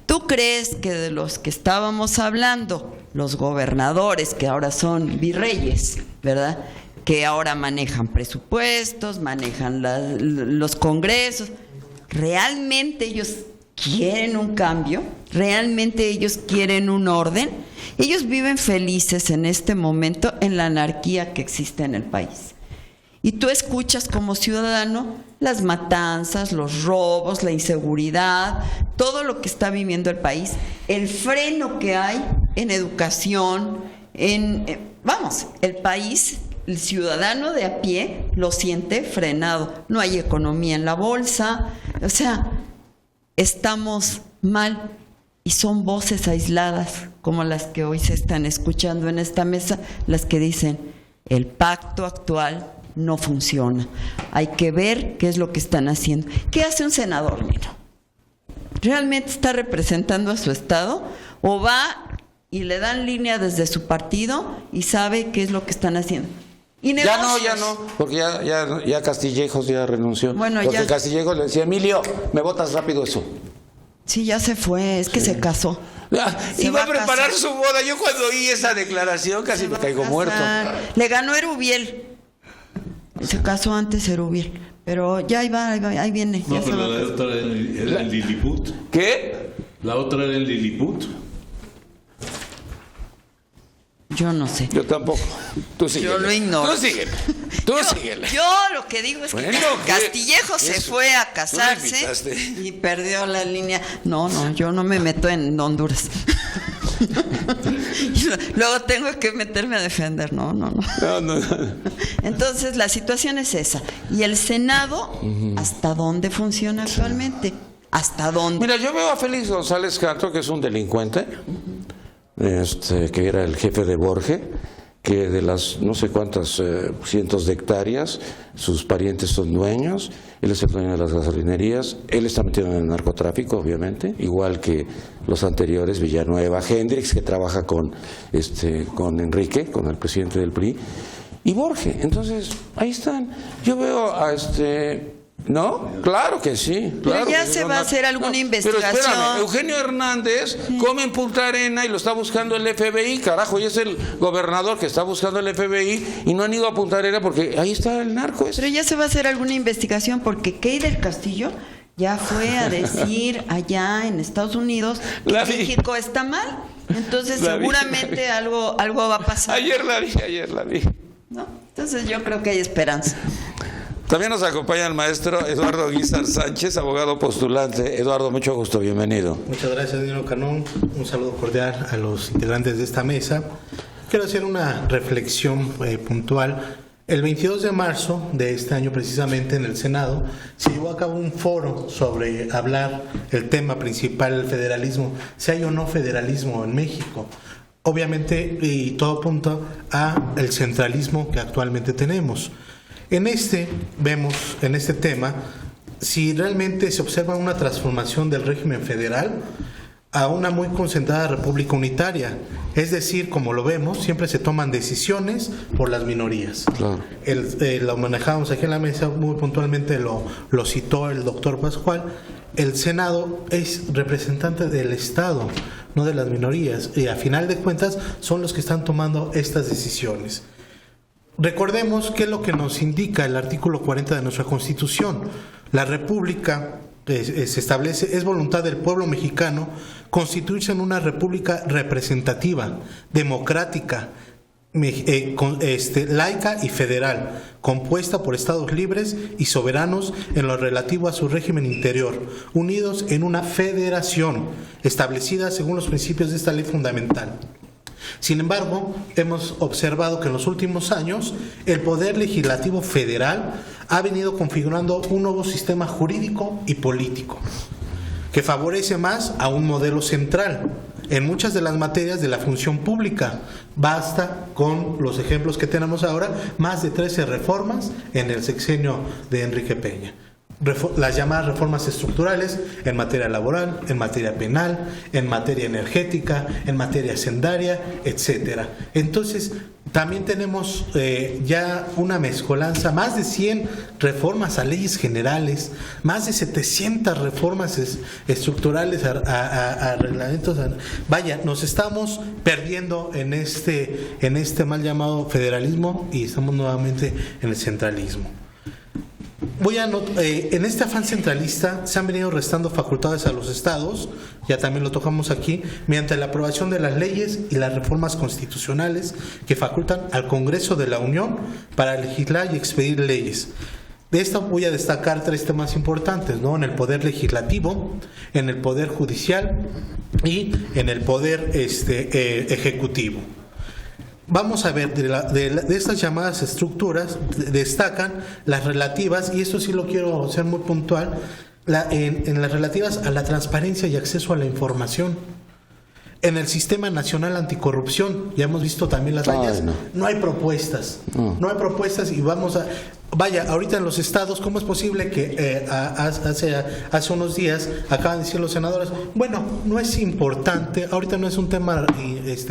¿Tú crees que de los que estábamos hablando, los gobernadores, que ahora son virreyes, ¿verdad?, que ahora manejan presupuestos, manejan los congresos, ¿realmente ellos quieren un cambio? ¿Realmente ellos quieren un orden? Ellos viven felices en este momento en la anarquía que existe en el país. Y tú escuchas como ciudadano las matanzas, los robos, la inseguridad, todo lo que está viviendo el país, el freno que hay en educación, el país, el ciudadano de a pie lo siente frenado. No hay economía en la bolsa, o sea, estamos mal y son voces aisladas como las que hoy se están escuchando en esta mesa, las que dicen el pacto actual no funciona. Hay que ver qué es lo que están haciendo. ¿Qué hace un senador, Nino? ¿Realmente está representando a su estado o va y le dan línea desde su partido y sabe qué es lo que están haciendo? Ya no, porque ya Castillejos ya renunció. Bueno, porque ya. Castillejos le decía, Emilio, me botas rápido eso. Sí, ya se fue, es que se casó. Iba a preparar su boda. Yo cuando oí esa declaración casi me caigo muerto. Le ganó Erubiel. Se casó antes Erubiel. Pero ya ahí viene. No, ya pero se va a la casar. otra era en Lilliput. ¿Qué? La otra era en Lilliput. Yo no sé. Yo tampoco. Tú síguele. Yo lo ignoro. Tú síguele. Yo lo que digo es que Bueno, Castillejo se eso. fue a Tú le casarse invitaste. y perdió la línea. No, yo no me meto en Honduras. Luego tengo que meterme a defender. No. No. Entonces la situación es esa. ¿Y el Senado hasta dónde funciona actualmente? ¿Hasta dónde? Mira, yo veo a Félix González Castro, que es un delincuente, que era el jefe de Borge, que de las no sé cuántas cientos de hectáreas, sus parientes son dueños, él es el dueño de las gasolinerías, él está metido en el narcotráfico, obviamente, igual que los anteriores, Villanueva, Hendrix, que trabaja con Enrique, con el presidente del PRI, y Borge. Entonces, ahí están. Yo veo a ¿no? Claro que sí. Claro ya que se sí, va a hacer alguna investigación. Pero espérame, Eugenio Hernández come en Punta Arena y lo está buscando el FBI, carajo, y es el gobernador que está buscando el FBI y no han ido a Punta Arena porque ahí está el narco. Pero ya se va a hacer alguna investigación porque Key del Castillo ya fue a decir allá en Estados Unidos que México está mal. Entonces seguramente algo va a pasar. Ayer la vi. ¿No? Entonces yo creo que hay esperanza. También nos acompaña el maestro Eduardo Guizar Sánchez, abogado postulante. Eduardo, mucho gusto, bienvenido. Muchas gracias, Nino Canón. Un saludo cordial a los integrantes de esta mesa. Quiero hacer una reflexión puntual. El 22 de marzo de este año, precisamente en el Senado, se llevó a cabo un foro sobre hablar el tema principal, el federalismo, si hay o no federalismo en México. obviamente, y todo apunta a el centralismo que actualmente tenemos. Vemos en este tema si realmente se observa una transformación del régimen federal a una muy concentrada república unitaria. Es decir, como lo vemos, siempre se toman decisiones por las minorías. Claro. Lo manejamos aquí en la mesa, muy puntualmente lo citó el doctor Pascual. El Senado es representante del Estado, no de las minorías, y a final de cuentas son los que están tomando estas decisiones. Recordemos qué es lo que nos indica el artículo 40 de nuestra Constitución. La República se establece, es voluntad del pueblo mexicano constituirse en una república representativa, democrática, laica y federal, compuesta por estados libres y soberanos en lo relativo a su régimen interior, unidos en una federación establecida según los principios de esta ley fundamental. Sin embargo, hemos observado que en los últimos años el Poder Legislativo Federal ha venido configurando un nuevo sistema jurídico y político que favorece más a un modelo central en muchas de las materias de la función pública. Basta con los ejemplos que tenemos ahora, más de 13 reformas en el sexenio de Enrique Peña. Las llamadas reformas estructurales en materia laboral, en materia penal, en materia energética, en materia hacendaria, etcétera. Entonces, también tenemos ya una mezcolanza, más de 100 reformas a leyes generales, más de 700 reformas estructurales a reglamentos. Vaya, nos estamos perdiendo en este mal llamado federalismo y estamos nuevamente en el centralismo. En este afán centralista se han venido restando facultades a los estados, ya también lo tocamos aquí, mediante la aprobación de las leyes y las reformas constitucionales que facultan al Congreso de la Unión para legislar y expedir leyes. De esto voy a destacar 3 temas importantes, ¿no? En el poder legislativo, en el poder judicial y en el poder ejecutivo. Vamos a ver, de estas llamadas estructuras destacan las relativas, y esto sí lo quiero ser muy puntual, en las relativas a la transparencia y acceso a la información. En el Sistema Nacional Anticorrupción, ya hemos visto también las fallas, no hay propuestas, no hay propuestas y vamos a... Vaya, ahorita en los estados, ¿cómo es posible que hace unos días acaban de decir los senadores, bueno, no es importante, ahorita no es un tema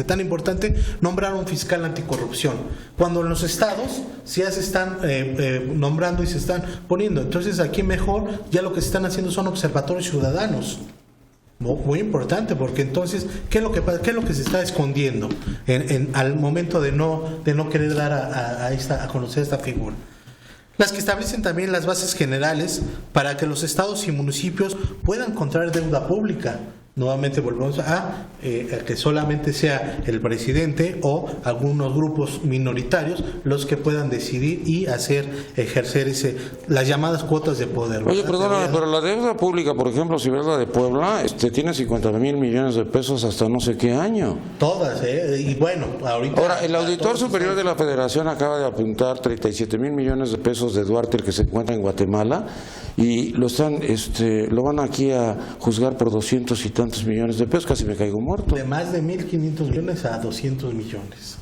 tan importante nombrar un fiscal anticorrupción, cuando en los estados ya se están nombrando y se están poniendo? Entonces aquí mejor ya lo que se están haciendo son observatorios ciudadanos. Muy importante, porque entonces, ¿qué es lo que se está escondiendo al momento de no querer dar a conocer esta figura? Las que establecen también las bases generales para que los estados y municipios puedan contraer deuda pública. Nuevamente volvemos a que solamente sea el presidente o algunos grupos minoritarios los que puedan decidir y ejercer las llamadas cuotas de poder. Oye, perdóname, pero la deuda pública, por ejemplo, si ves la de Puebla, tiene 50,000 millones de pesos hasta no sé qué año. Todas, y bueno, ahorita... Ahora, el auditor superior de la Federación acaba de apuntar 37,000 millones de pesos de Duarte, el que se encuentra en Guatemala, y lo van aquí a juzgar por 200 y tantos millones de pesos, casi me caigo muerto. De más de 1.500 millones a 200 millones.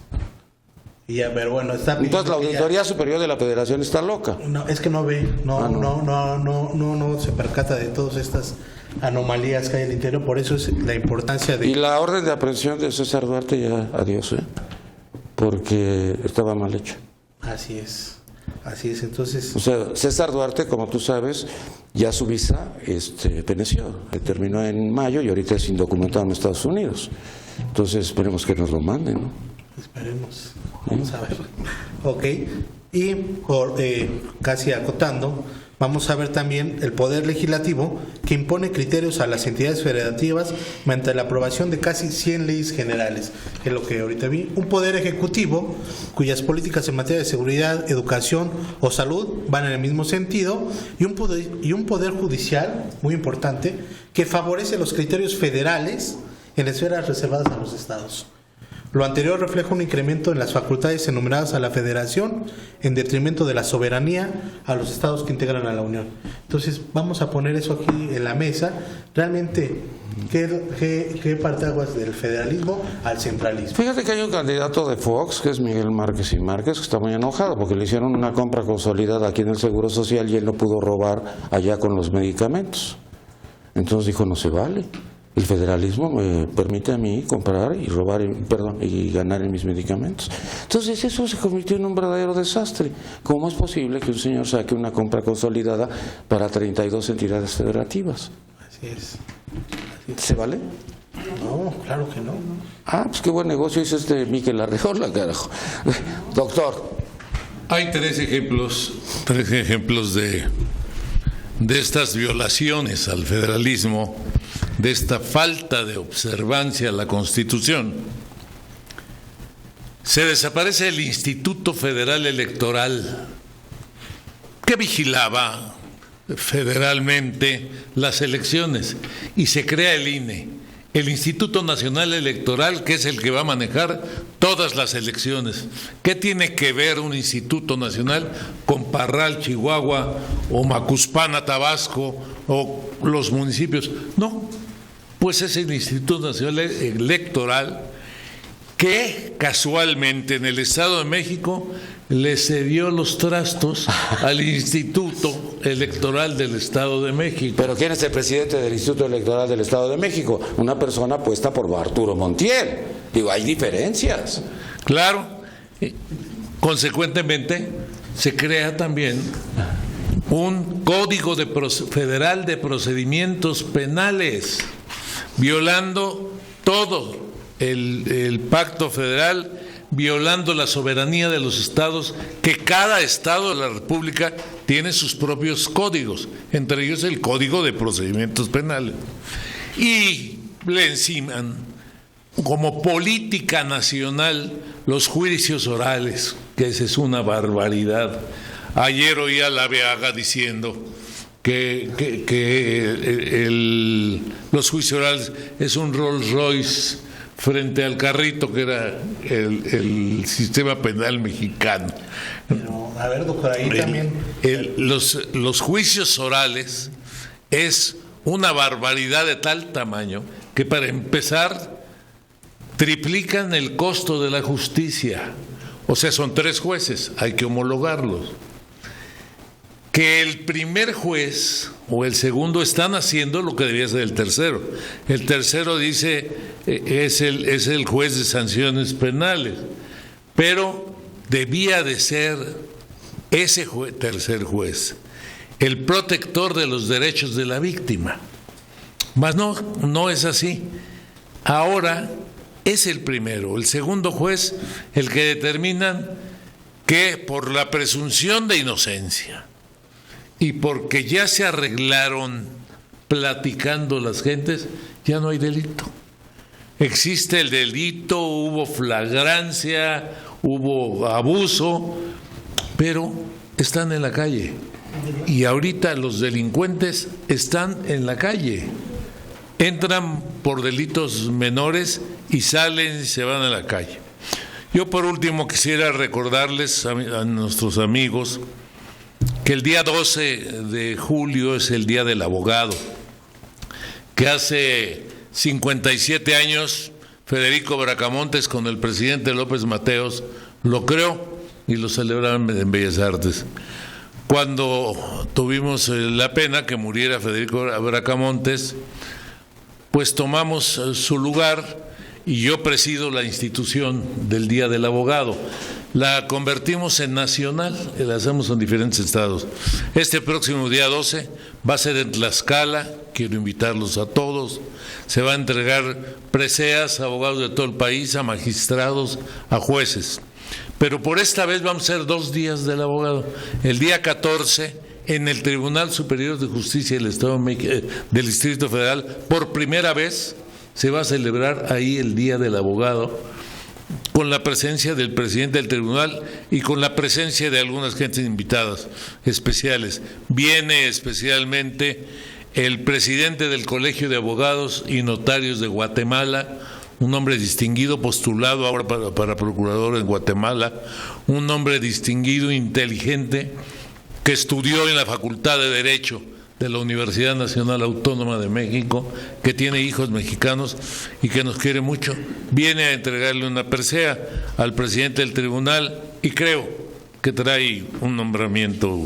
Y a ver, bueno, está... Entonces la Auditoría Superior de la Federación está loca. No, es que no ve, no se percata de todas estas anomalías que hay en el interior, por eso es la importancia de... Y la orden de aprehensión de César Duarte ya, adiós, porque estaba mal hecho. Así es, entonces... O sea, César Duarte, como tú sabes, ya su visa peneció, terminó en mayo y ahorita es indocumentado en Estados Unidos. Entonces esperemos que nos lo manden, ¿no? Esperemos, vamos a ver. Ok, y por casi acotando, vamos a ver también el Poder Legislativo, que impone criterios a las entidades federativas mediante la aprobación de casi 100 leyes generales, que es lo que ahorita vi. Un Poder Ejecutivo, cuyas políticas en materia de seguridad, educación o salud van en el mismo sentido, y un poder Judicial, muy importante, que favorece los criterios federales en esferas reservadas a los estados. Lo anterior refleja un incremento en las facultades enumeradas a la Federación en detrimento de la soberanía a los estados que integran a la Unión. Entonces, vamos a poner eso aquí en la mesa. Realmente, ¿qué parteaguas del federalismo al centralismo? Fíjate que hay un candidato de Fox, que es Miguel Márquez y Márquez, que está muy enojado porque le hicieron una compra consolidada aquí en el Seguro Social y él no pudo robar allá con los medicamentos. Entonces dijo, no se vale. El federalismo me permite a mí comprar y robar, y ganar en mis medicamentos. Entonces eso se convirtió en un verdadero desastre. ¿Cómo es posible que un señor saque una compra consolidada para 32 entidades federativas? Así es. ¿Se vale? No, claro que no. Ah, pues qué buen negocio hizo este Miquel Arreola, carajo. Doctor. Hay tres ejemplos de estas violaciones al federalismo, de esta falta de observancia a la Constitución. Se desaparece el Instituto Federal Electoral, que vigilaba federalmente las elecciones, y se crea el INE, el Instituto Nacional Electoral, que es el que va a manejar todas las elecciones. ¿Qué tiene que ver un Instituto Nacional con Parral, Chihuahua, o Macuspana, Tabasco, o los municipios? No, pues es el Instituto Nacional Electoral que casualmente en el Estado de México le cedió los trastos al Instituto Electoral del Estado de México. ¿Pero quién es el presidente del Instituto Electoral del Estado de México? Una persona puesta por Arturo Montiel. Digo, hay diferencias. Claro, consecuentemente se crea también un Código Federal de Procedimientos Penales, violando todo el pacto federal, violando la soberanía de los estados, que cada estado de la República tiene sus propios códigos, entre ellos el Código de Procedimientos Penales. Y le enciman como política nacional los juicios orales, que esa es una barbaridad. Ayer oí a Laveaga diciendo que los juicios orales es un Rolls Royce frente al carrito que era el sistema penal mexicano. Pero, a ver, doctor, ahí también... Los juicios orales es una barbaridad de tal tamaño que, para empezar, triplican el costo de la justicia. O sea, son 3 jueces, hay que homologarlos. Que el primer juez o el segundo están haciendo lo que debía ser el tercero. El tercero dice es el juez de sanciones penales, pero debía de ser ese tercer juez el protector de los derechos de la víctima. Mas no es así. Ahora es el primero, el segundo juez, el que determinan que por la presunción de inocencia y porque ya se arreglaron platicando las gentes, ya no hay delito. Existe el delito, hubo flagrancia, hubo abuso, pero están en la calle. Y ahorita los delincuentes están en la calle. Entran por delitos menores y salen y se van a la calle. Yo por último quisiera recordarles a nuestros amigos que el día 12 de julio es el Día del Abogado, que hace 57 años Federico Bracamontes con el presidente López Mateos lo creó y lo celebraron en Bellas Artes. Cuando tuvimos la pena que muriera Federico Bracamontes, pues tomamos su lugar y yo presido la institución del Día del Abogado. La convertimos en nacional, la hacemos en diferentes estados. Este próximo día 12 va a ser en Tlaxcala, quiero invitarlos a todos. Se va a entregar preseas a abogados de todo el país, a magistrados, a jueces. Pero por esta vez vamos a hacer 2 días del abogado. El día 14, en el Tribunal Superior de Justicia del Estado del Distrito Federal, por primera vez se va a celebrar ahí el Día del Abogado, con la presencia del presidente del tribunal y con la presencia de algunas gentes invitadas especiales. Viene especialmente el presidente del Colegio de Abogados y Notarios de Guatemala, un hombre distinguido, postulado ahora para procurador en Guatemala, un hombre distinguido, inteligente, que estudió en la Facultad de Derecho de la Universidad Nacional Autónoma de México, que tiene hijos mexicanos y que nos quiere mucho. Viene a entregarle una presea al presidente del tribunal y creo que trae un nombramiento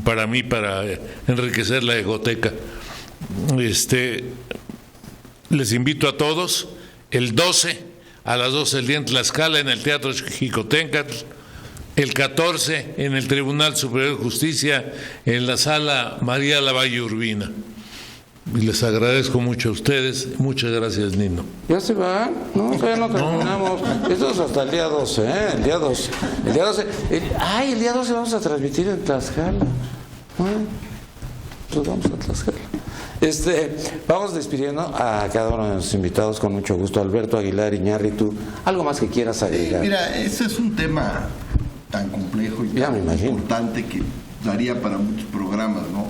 para mí, para enriquecer la egoteca. Les invito a todos el 12 a las 12 del día en Tlaxcala, en el Teatro Xicoténcatl, el 14 en el Tribunal Superior de Justicia, en la Sala María Lavalle Urbina. Y les agradezco mucho a ustedes. Muchas gracias, Nino. ¿Ya se van? No, todavía no terminamos. Esto es hasta el día 12, ¿eh? El día 12. El día 12. El día 12 vamos a transmitir en Tlaxcala. Pues vamos a Tlaxcala. Vamos despidiendo a cada uno de nuestros invitados con mucho gusto. Alberto Aguilar Iñárritu, ¿algo más que quieras agregar? Mira, ese es un tema tan complejo y tan importante que daría para muchos programas, ¿no?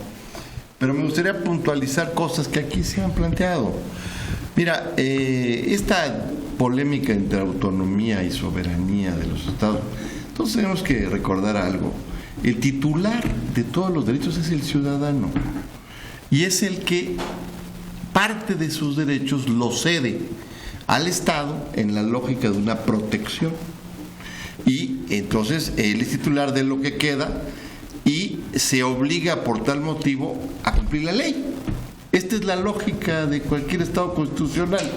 Pero me gustaría puntualizar cosas que aquí se han planteado. Mira, esta polémica entre autonomía y soberanía de los estados, entonces tenemos que recordar algo. El titular de todos los derechos es el ciudadano y es el que parte de sus derechos lo cede al Estado en la lógica de una protección. Y entonces él es titular de lo que queda y se obliga por tal motivo a cumplir la ley. Esta es la lógica de cualquier Estado constitucional.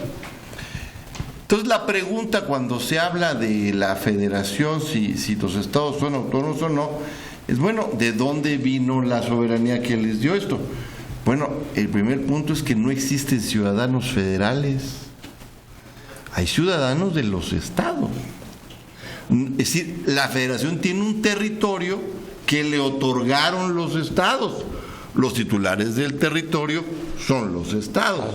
Entonces la pregunta cuando se habla de la federación, si los estados son autónomos o no, es bueno, ¿de dónde vino la soberanía que les dio esto? Bueno, el primer punto es que no existen ciudadanos federales. Hay ciudadanos de los estados. Es decir, la federación tiene un territorio que le otorgaron los estados. Los titulares del territorio son los estados.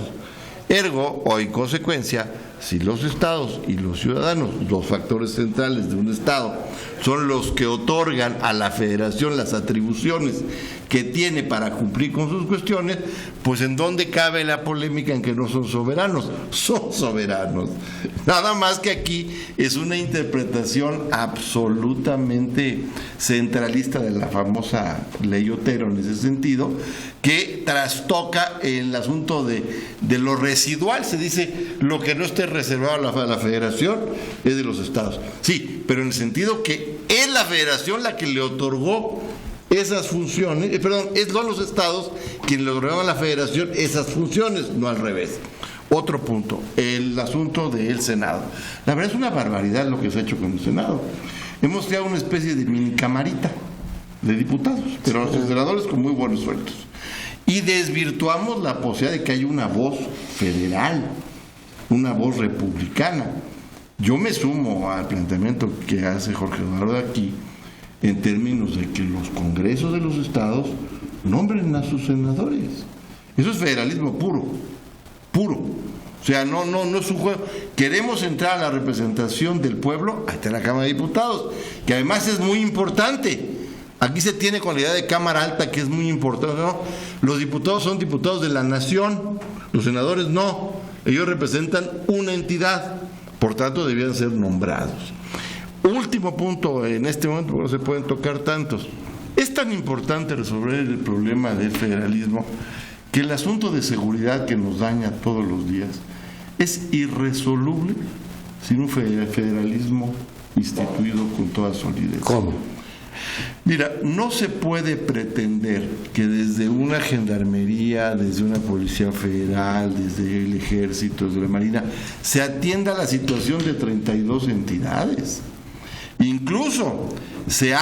Ergo, o en consecuencia, si los estados y los ciudadanos, los factores centrales de un estado, son los que otorgan a la federación las atribuciones que tiene para cumplir con sus cuestiones, pues ¿en dónde cabe la polémica en que no son soberanos? Son soberanos. Nada más que aquí es una interpretación absolutamente centralista de la famosa ley Otero en ese sentido, que trastoca el asunto de lo residual. Se dice lo que no esté reservado a la federación es de los estados. Sí, pero en el sentido que es la federación la que le otorgó esas funciones, son los estados quienes le otorgaron a la federación esas funciones, no al revés. Otro punto, el asunto del Senado. La verdad es una barbaridad lo que se ha hecho con el Senado. Hemos creado una especie de mini camarita de diputados, pero los senadores con muy buenos sueldos. Y desvirtuamos la posibilidad de que haya una voz federal, una voz republicana. Yo me sumo al planteamiento que hace Jorge Eduardo aquí, en términos de que los congresos de los estados nombren a sus senadores. Eso es federalismo puro. O sea, no es un juego. Queremos entrar a la representación del pueblo, ahí está la Cámara de Diputados, que además es muy importante. Aquí se tiene con la idea de Cámara Alta, que es muy importante, ¿no? Los diputados son diputados de la nación, los senadores no. Ellos representan una entidad, por tanto debían ser nombrados. Último punto, en este momento no se pueden tocar tantos. Es tan importante resolver el problema del federalismo que el asunto de seguridad que nos daña todos los días es irresoluble sin un federalismo instituido con toda solidez. ¿Cómo? Mira, no se puede pretender que desde una gendarmería, desde una policía federal, desde el ejército, desde la marina, se atienda la situación de 32 entidades. Incluso se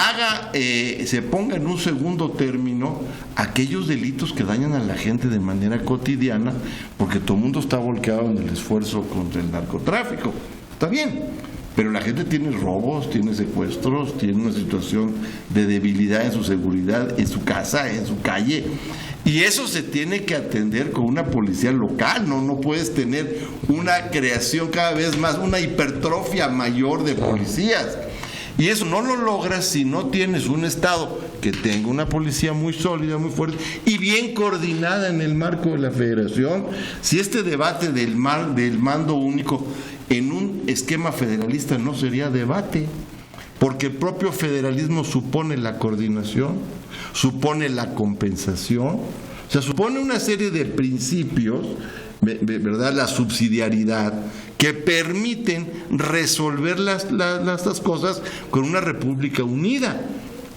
ponga en un segundo término aquellos delitos que dañan a la gente de manera cotidiana, porque todo el mundo está volcado en el esfuerzo contra el narcotráfico. Está bien, pero la gente tiene robos, tiene secuestros, tiene una situación de debilidad en su seguridad, en su casa, en su calle. Y eso se tiene que atender con una policía local. No puedes tener una creación cada vez más, una hipertrofia mayor de policías. Y eso no lo logras si no tienes un Estado que tenga una policía muy sólida, muy fuerte y bien coordinada en el marco de la federación. Si este debate del mando único en un esquema federalista no sería debate, porque el propio federalismo supone la coordinación, supone la compensación, o sea, supone una serie de principios, ¿verdad? La subsidiariedad, que permiten resolver las cosas con una república unida,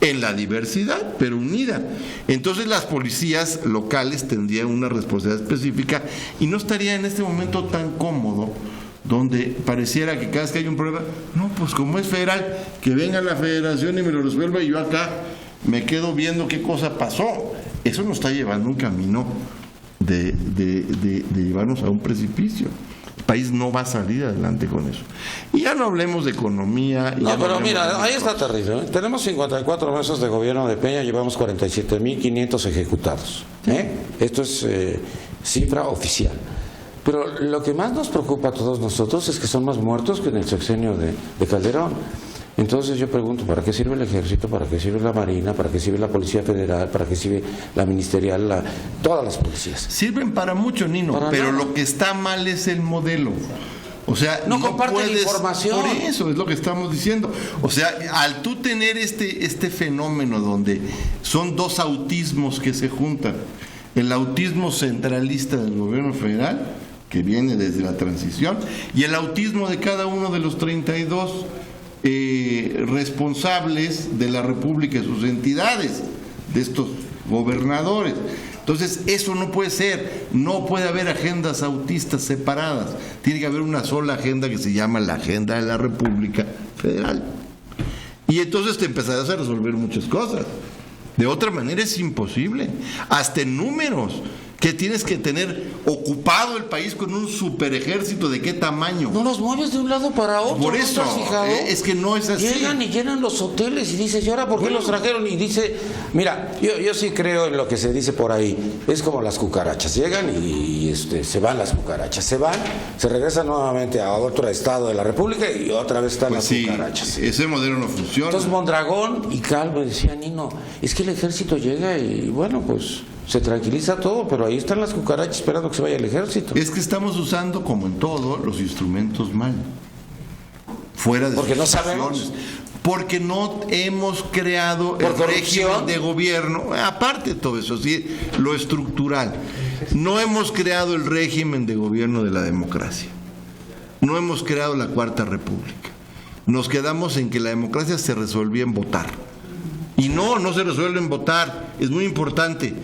en la diversidad, pero unida. Entonces las policías locales tendrían una responsabilidad específica y no estaría en este momento tan cómodo, donde pareciera que cada vez que hay un problema, no, pues como es federal, que venga la federación y me lo resuelva y yo acá me quedo viendo qué cosa pasó. Eso nos está llevando un camino de llevarnos a un precipicio. El país no va a salir adelante con eso. Y ya no hablemos de economía. No, pero mira, ahí está terrible, ¿eh? Tenemos 54 meses de gobierno de Peña, llevamos 47.500 ejecutados. Esto es cifra oficial. Pero lo que más nos preocupa a todos nosotros es que son más muertos que en el sexenio de Calderón. Entonces yo pregunto, ¿para qué sirve el ejército? ¿Para qué sirve la marina? ¿Para qué sirve la policía federal? ¿Para qué sirve la ministerial? Todas las policías. Sirven para mucho, Nino, pero lo que está mal es el modelo. O sea, no comparten información. Por eso es lo que estamos diciendo. O sea, al tú tener este fenómeno donde son dos autismos que se juntan, el autismo centralista del gobierno federal, que viene desde la transición, y el autismo de cada uno de los 32 responsables de la República y sus entidades, de estos gobernadores. Entonces, eso no puede ser, no puede haber agendas autistas separadas, tiene que haber una sola agenda que se llama la agenda de la República Federal. Y entonces te empezarás a resolver muchas cosas. De otra manera es imposible, hasta en números, que tienes que tener ocupado el país con un super ejército de qué tamaño. No los mueves de un lado para otro. Por eso, es que no es así. Llegan y llenan los hoteles y dices, ¿y ahora por qué los trajeron? Y dice, mira, yo sí creo en lo que se dice por ahí, es como las cucarachas, llegan y se van las cucarachas, se van, se regresan nuevamente a otro estado de la República y otra vez están las cucarachas. Ese modelo no funciona. Entonces Mondragón y Calvo decían, Nino, es que el ejército llega y bueno, pues se tranquiliza todo, pero ahí están las cucarachas esperando que se vaya el ejército. Es que estamos usando, como en todo, los instrumentos mal. Fuera de porque no sabemos. Porque no hemos creado el régimen de gobierno, aparte de todo eso, sí, lo estructural. No hemos creado el régimen de gobierno de la democracia. No hemos creado la Cuarta República. Nos quedamos en que la democracia se resolvía en votar. Y no se resuelve en votar, es muy importante.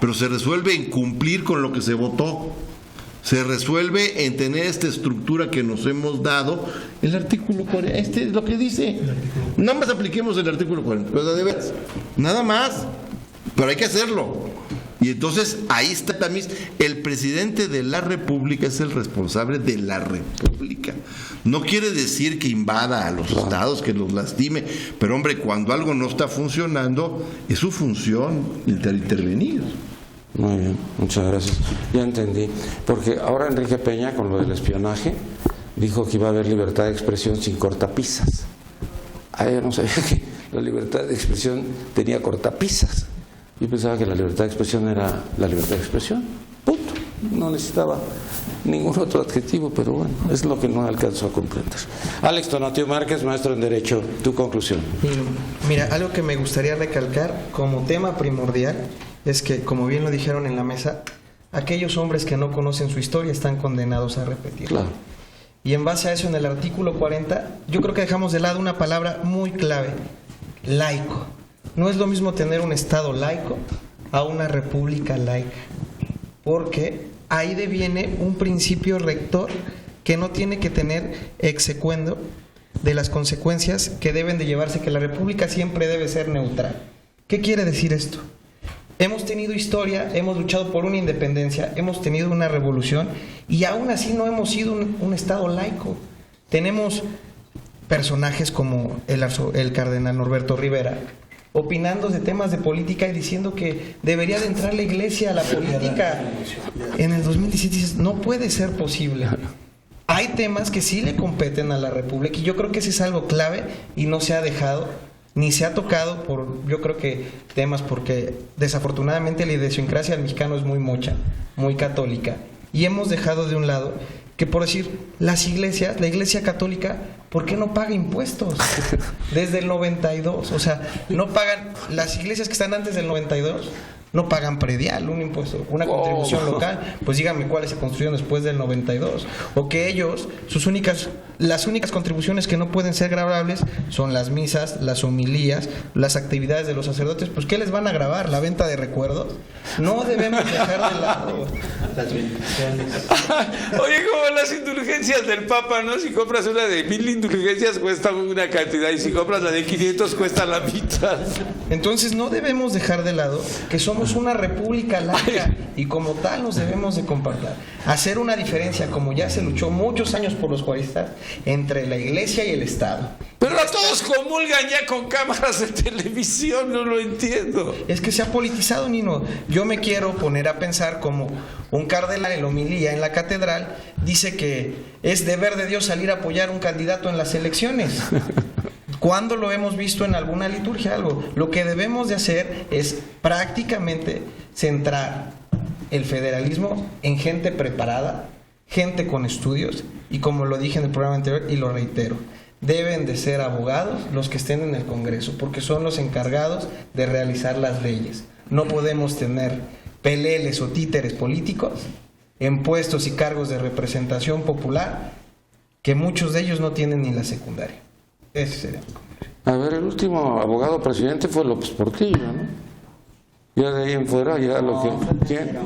Pero se resuelve en cumplir con lo que se votó. Se resuelve en tener esta estructura que nos hemos dado. El artículo 40, este es lo que dice. Nada más apliquemos el artículo 40. Pero de veras, nada más. Pero hay que hacerlo. Y entonces ahí está también. El presidente de la República es el responsable de la República. No quiere decir que invada a los estados, que los lastime. Pero hombre, cuando algo no está funcionando, es su función intervenir. Muy bien, muchas gracias. Ya entendí. Porque ahora Enrique Peña, con lo del espionaje, dijo que iba a haber libertad de expresión sin cortapisas. Yo no sabía que la libertad de expresión tenía cortapisas. Yo pensaba que la libertad de expresión era la libertad de expresión. Punto. No necesitaba ningún otro adjetivo, pero bueno, es lo que no alcanzó a comprender. Alex Tonatiuh Márquez, maestro en Derecho, tu conclusión. Mira, algo que me gustaría recalcar como tema primordial es que, como bien lo dijeron en la mesa, aquellos hombres que no conocen su historia están condenados a repetirla. Claro. Y en base a eso, en el artículo 40, yo creo que dejamos de lado una palabra muy clave: laico. No es lo mismo tener un Estado laico a una república laica, porque ahí deviene un principio rector que no tiene que tener execuendo de las consecuencias que deben de llevarse, que la república siempre debe ser neutral. ¿Qué quiere decir esto? Hemos tenido historia, hemos luchado por una independencia, hemos tenido una revolución y aún así no hemos sido un Estado laico. Tenemos personajes como el cardenal Norberto Rivera opinando de temas de política y diciendo que debería de entrar la iglesia a la política. En el 2017 dices, no puede ser posible. Hay temas que sí le competen a la República y yo creo que ese es algo clave y no se ha dejado ni se ha tocado por, yo creo que temas, porque desafortunadamente la idiosincrasia del mexicano es muy mocha, muy católica, y hemos dejado de un lado que por decir, las iglesias, la iglesia católica, ¿por qué no paga impuestos? Desde el 92, o sea, no pagan, las iglesias que están antes del 92 no pagan predial, un impuesto, una contribución local. Pues díganme cuáles se construyeron después del 92. O que ellos, las únicas contribuciones que no pueden ser grabables son las misas, las homilías, las actividades de los sacerdotes. Pues ¿qué les van a grabar? ¿La venta de recuerdos? No debemos dejar de lado las bendiciones. Oye, como las indulgencias del Papa, ¿no? Si compras una de 1000 indulgencias cuesta una cantidad y si compras la de 500 cuesta la mitad. Entonces no debemos dejar de lado que somos una república laica y como tal nos debemos de comportar. Hacer una diferencia, como ya se luchó muchos años por los juaristas, entre la iglesia y el Estado. Pero a todos comulgan ya con cámaras de televisión, no lo entiendo. Es que se ha politizado, Nino. Yo me quiero poner a pensar como un cardenal en la homilía en la catedral dice que es deber de Dios salir a apoyar a un candidato en las elecciones. ¿Cuándo lo hemos visto en alguna liturgia? Algo. Lo que debemos de hacer es prácticamente centrar el federalismo en gente preparada, gente con estudios, y como lo dije en el programa anterior y lo reitero, deben de ser abogados los que estén en el Congreso, porque son los encargados de realizar las leyes. No podemos tener peleles o títeres políticos en puestos y cargos de representación popular, que muchos de ellos no tienen ni la secundaria. Ese sería mi comentario. A ver, el último abogado presidente fue López Portillo, ¿no? Ya de ahí en fuera, ya lo que... ¿Quién?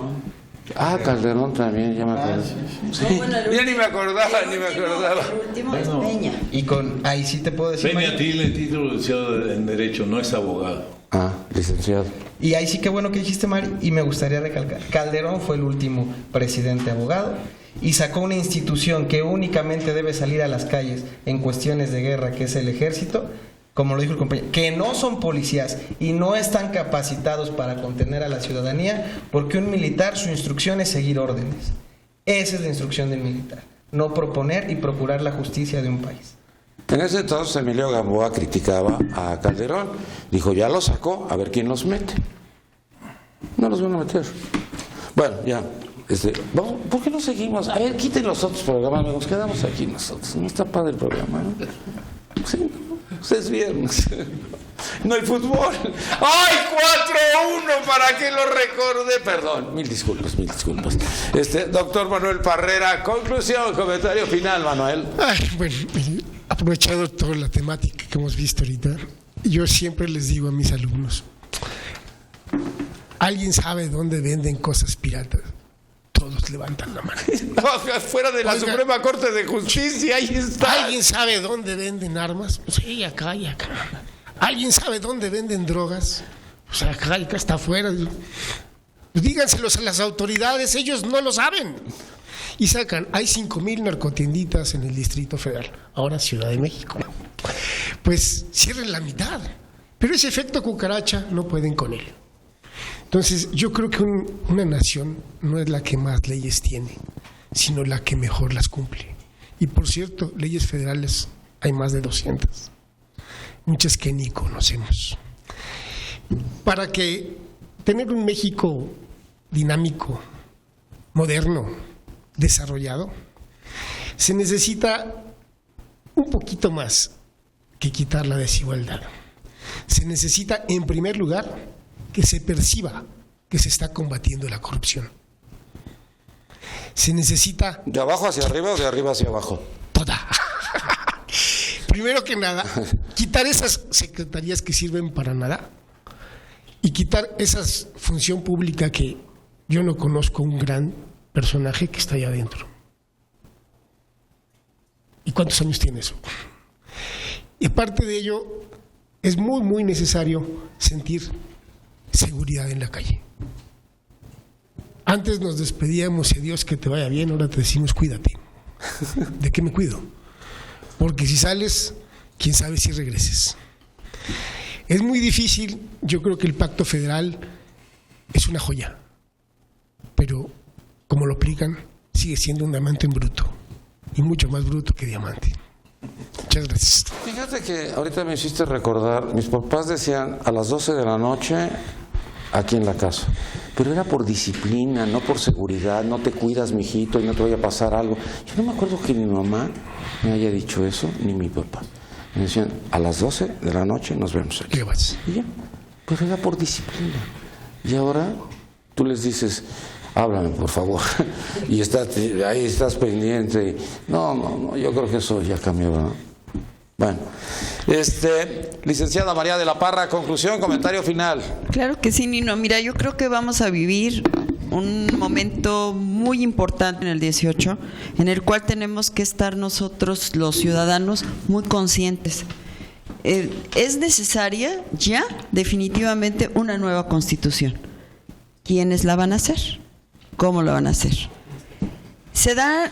Ah, Calderón también, ya me acuerdo. Sí. Ya ni me acordaba, ni me acordaba. El último es Peña. Y ahí sí te puedo decir... Peña tiene título de licenciado en Derecho, no es abogado. Ah, licenciado. Y ahí sí que bueno que dijiste, Mari, y me gustaría recalcar, Calderón fue el último presidente abogado y sacó una institución que únicamente debe salir a las calles en cuestiones de guerra, que es el ejército, como lo dijo el compañero, que no son policías y no están capacitados para contener a la ciudadanía, porque un militar, su instrucción es seguir órdenes. Esa es la instrucción del militar, no proponer y procurar la justicia de un país. En ese entonces Emilio Gamboa criticaba a Calderón. Dijo, ya lo sacó, a ver quién los mete. No los van a meter. Bueno, ya. Vamos, ¿por qué no seguimos? A ver, quiten los otros programas, nos quedamos aquí nosotros. No está padre el programa, ¿no? Sí, es viernes. No hay fútbol. ¡Ay, 4-1! ¿Para que lo recorde? Perdón, mil disculpas. Doctor Manuel Parrera, conclusión, comentario final, Manuel. Ay, bueno, aprovechando toda la temática que hemos visto ahorita, yo siempre les digo a mis alumnos, ¿alguien sabe dónde venden cosas piratas? Todos levantan la mano. Fuera de la Suprema Corte de Justicia, ahí está. ¿Alguien sabe dónde venden armas? Sí, acá y acá. ¿Alguien sabe dónde venden drogas? Pues acá y acá está afuera. Díganselos a las autoridades, ellos no lo saben. Y sacan, hay 5,000 narcotienditas en el Distrito Federal, ahora Ciudad de México. Pues cierren la mitad. Pero ese efecto cucaracha no pueden con él. Entonces, yo creo que una nación no es la que más leyes tiene, sino la que mejor las cumple. Y por cierto, leyes federales hay más de 200, muchas que ni conocemos. Para que tener un México dinámico, moderno, desarrollado, se necesita un poquito más que quitar la desigualdad. Se necesita, en primer lugar, que se perciba que se está combatiendo la corrupción. Se necesita... ¿De abajo hacia arriba o de arriba hacia abajo? Toda. Primero que nada, quitar esas secretarías que sirven para nada y quitar esa función pública que yo no conozco un gran personaje que está allá adentro. ¿Y cuántos años tiene eso? Y aparte de ello, es muy, muy necesario sentir seguridad en la calle. Antes nos despedíamos y Dios que te vaya bien, ahora te decimos cuídate. ¿De qué me cuido? Porque si sales, quién sabe si regreses. Es muy difícil, yo creo que el pacto federal es una joya, pero como lo aplican, sigue siendo un diamante en bruto, y mucho más bruto que diamante. Muchas gracias. Fíjate que ahorita me hiciste recordar, mis papás decían a las 12 de la noche aquí en la casa. pero era por disciplina, no por seguridad, no te cuidas, mijito, y no te vaya a pasar algo. Yo no me acuerdo que mi mamá me haya dicho eso, ni mi papá. Me decían, a las 12 de la noche nos vemos aquí. ¿Qué vas? Y ya, pero era por disciplina. Y ahora tú les dices, háblame por favor, y ahí estás pendiente. No, yo creo que eso ya cambió, ¿no? Bueno, licenciada María de la Parra, conclusión, comentario final. Claro que sí, Nino. Mira, yo creo que vamos a vivir un momento muy importante en el 18, en el cual tenemos que estar nosotros, los ciudadanos, muy conscientes. Es necesaria ya, definitivamente, una nueva Constitución. ¿Quiénes la van a hacer? ¿Cómo la van a hacer?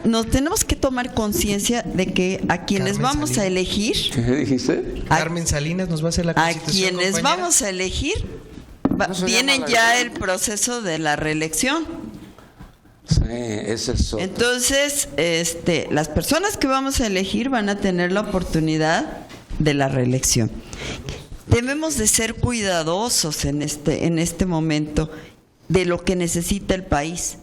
Nos tenemos que tomar conciencia de que a quienes Carmen vamos a Salinas. elegir, ¿Qué dijiste? Carmen Salinas nos va a hacer la a Constitución, quienes compañera. vamos a elegir, ¿No se vienen llama la ya elección? el proceso de la reelección. Sí, es eso. Entonces, las personas que vamos a elegir van a tener la oportunidad de la reelección. Debemos de ser cuidadosos en este momento de lo que necesita el país,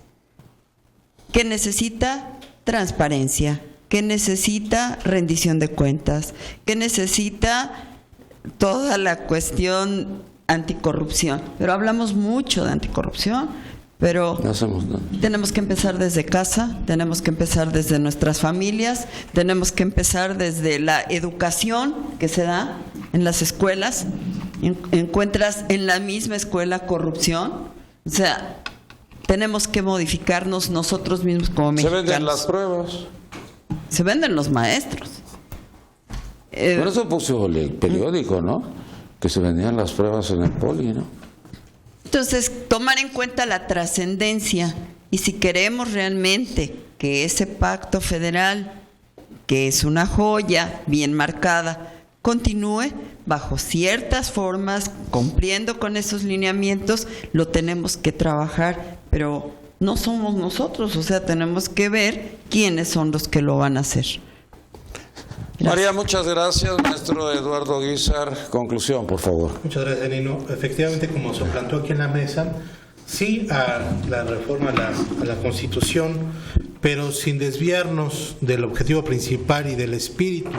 que necesita transparencia, que necesita rendición de cuentas, que necesita toda la cuestión anticorrupción. Pero hablamos mucho de anticorrupción, pero No hacemos nada. tenemos que empezar desde casa, tenemos que empezar desde nuestras familias, tenemos que empezar desde la educación que se da en las escuelas. Encuentras en la misma escuela corrupción, o sea, tenemos que modificarnos nosotros mismos como Se mexicanos. venden las pruebas. Se venden los maestros. Por eso puso el periódico, ¿no? Que se vendían las pruebas en el poli, ¿no? Entonces, tomar en cuenta la trascendencia y si queremos realmente que ese pacto federal, que es una joya bien marcada, continúe bajo ciertas formas, cumpliendo con esos lineamientos, lo tenemos que trabajar, pero no somos nosotros, o sea, tenemos que ver quiénes son los que lo van a hacer. Gracias. María, muchas gracias. Maestro Eduardo Guízar, conclusión, por favor. Muchas gracias, Nino. Efectivamente, como se planteó aquí en la mesa, sí a la reforma a la Constitución, pero sin desviarnos del objetivo principal y del espíritu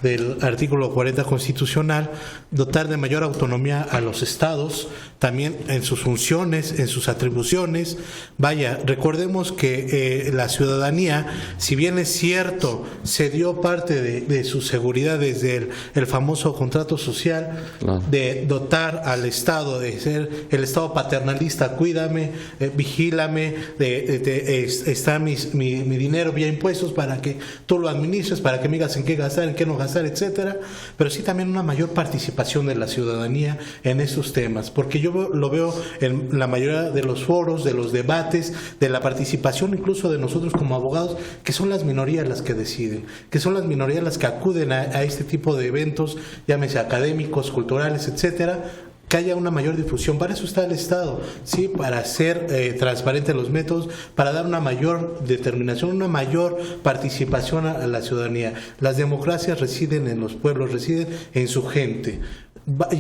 del artículo 40 constitucional, dotar de mayor autonomía a los estados, también en sus funciones, en sus atribuciones. Vaya, recordemos que la ciudadanía, si bien es cierto, se dio parte de su seguridad desde el famoso contrato social, Claro. de dotar al Estado, de ser el Estado paternalista, cuídame, vigílame, está mi dinero vía impuestos para que tú lo administres, para que me digas en qué gastar, en qué no gastar, etcétera, pero sí también una mayor participación de la ciudadanía en esos temas, porque yo lo veo en la mayoría de los foros, de los debates, de la participación incluso de nosotros como abogados, que son las minorías las que deciden, que son las minorías las que acuden a este tipo de eventos, llámese académicos, culturales, etcétera, que haya una mayor difusión. Para eso está el Estado, ¿sí? Para hacer transparentes los métodos, para dar una mayor determinación, una mayor participación a la ciudadanía. Las democracias residen en los pueblos, residen en su gente.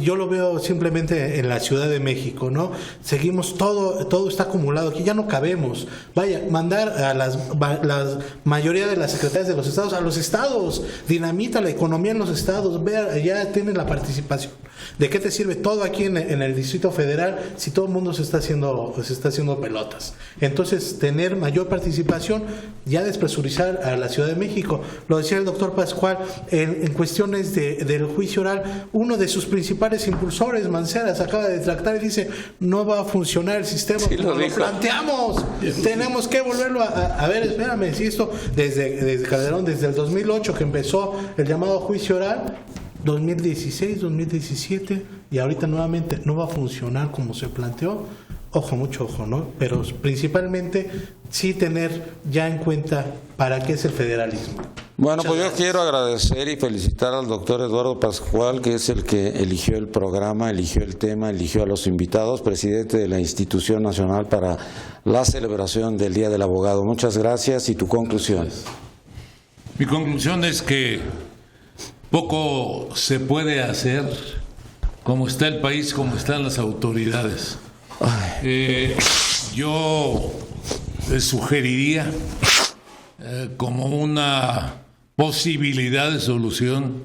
Yo lo veo simplemente en la Ciudad de México, ¿no? Seguimos, todo está acumulado, aquí ya no cabemos. Vaya, mandar a la mayoría de las secretarías de los estados a los estados, dinamita la economía en los estados, vea, ya tienen la participación. ¿De qué te sirve todo aquí en el Distrito Federal si todo el mundo se está haciendo pelotas? Entonces, tener mayor participación, ya despresurizar a la Ciudad de México. Lo decía el doctor Pascual, en cuestiones del juicio oral, uno de sus principales impulsores, Mancera, se acaba de tractar y dice, no va a funcionar el sistema Sí, como lo lo dijo. planteamos. Tenemos que volverlo a ver, espérame, si esto desde Calderón, desde el 2008 que empezó el llamado juicio oral, 2016, 2017, y ahorita nuevamente no va a funcionar como se planteó. Ojo, mucho ojo, ¿no? Pero principalmente sí tener ya en cuenta para qué es el federalismo. Bueno, Muchas pues yo gracias. quiero agradecer y felicitar al doctor Eduardo Pascual, que es el que eligió el programa, eligió el tema, eligió a los invitados, presidente de la Institución Nacional para la celebración del Día del Abogado. Muchas gracias. ¿Y tu conclusión? Mi conclusión es que poco se puede hacer como está el país, como están las autoridades. Yo les sugeriría como una posibilidad de solución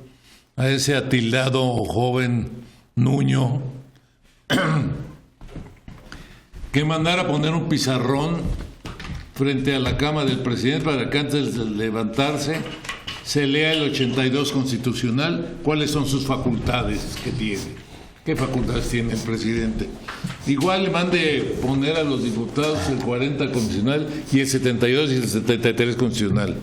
a ese atildado joven Nuño que mandara poner un pizarrón frente a la cama del presidente para que antes de levantarse se lea el 82 constitucional, cuáles son sus facultades que tiene. ¿Qué facultades tiene el presidente? Igual le mande poner a los diputados el 40 constitucional y el 72 y el 73 constitucional.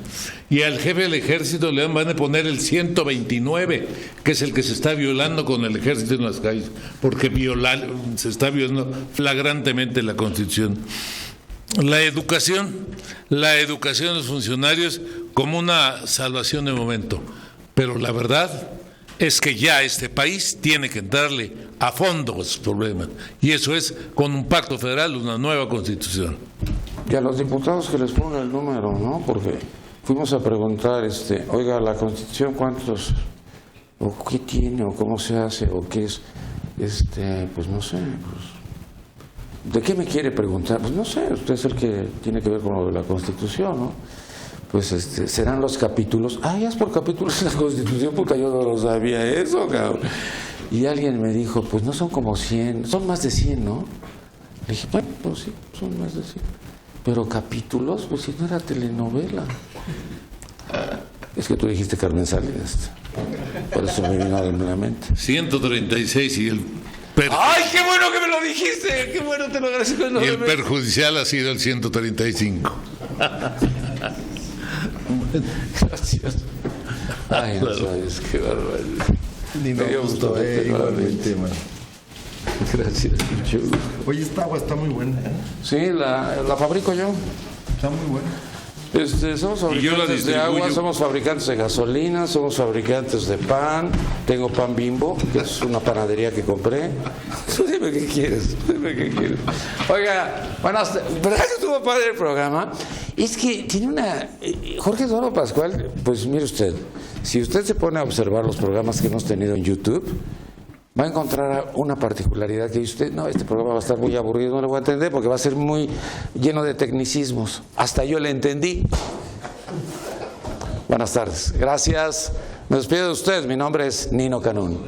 Y al jefe del ejército le van a poner el 129, que es el que se está violando con el ejército en las calles, porque se está violando flagrantemente la Constitución. La educación de los funcionarios como una salvación de momento, pero la verdad es que ya este país tiene que entrarle a fondo a sus problemas, y eso es con un pacto federal, una nueva constitución. Y a los diputados que les pongan el número, ¿no? Porque fuimos a preguntar, oiga, la constitución, ¿cuántos, o qué tiene, o cómo se hace, o qué es, pues no sé, pues, ¿de qué me quiere preguntar? Pues no sé, usted es el que tiene que ver con lo de la constitución, ¿no? Pues serán los capítulos. Ya es por capítulos la Constitución, puta, yo no lo sabía eso, cabrón. Y alguien me dijo, pues no son como 100, son más de 100, ¿no? Le dije, bueno, pues sí, son más de 100. Pero capítulos, pues si no era telenovela. Es que tú dijiste Carmen Salinas. Por eso me vino a la mente. 136 y el... ¡Ay, qué bueno que me lo dijiste! ¡Qué bueno, te lo agradezco! Y el perjudicial ha sido el 135. Gracias. Ay, no sabes, qué barbaridad. Ni me gustó, igualmente, man. Gracias, mucho gusto. Oye, esta agua está muy buena, ¿eh? Sí, la fabrico yo. Está muy buena. Somos fabricantes de agua, somos fabricantes de gasolina, somos fabricantes de pan. Tengo pan Bimbo, que es una panadería que compré. Tú dime qué quieres, Oiga, bueno, ¿verdad que estuvo padre el programa? Es que tiene una... Jorge Eduardo Pascual, pues mire usted, si usted se pone a observar los programas que hemos tenido en YouTube, va a encontrar una particularidad que usted, no, este programa va a estar muy aburrido, no lo voy a entender porque va a ser muy lleno de tecnicismos. Hasta yo le entendí. Buenas tardes. Gracias. Me despido de usted. Mi nombre es Nino Canún.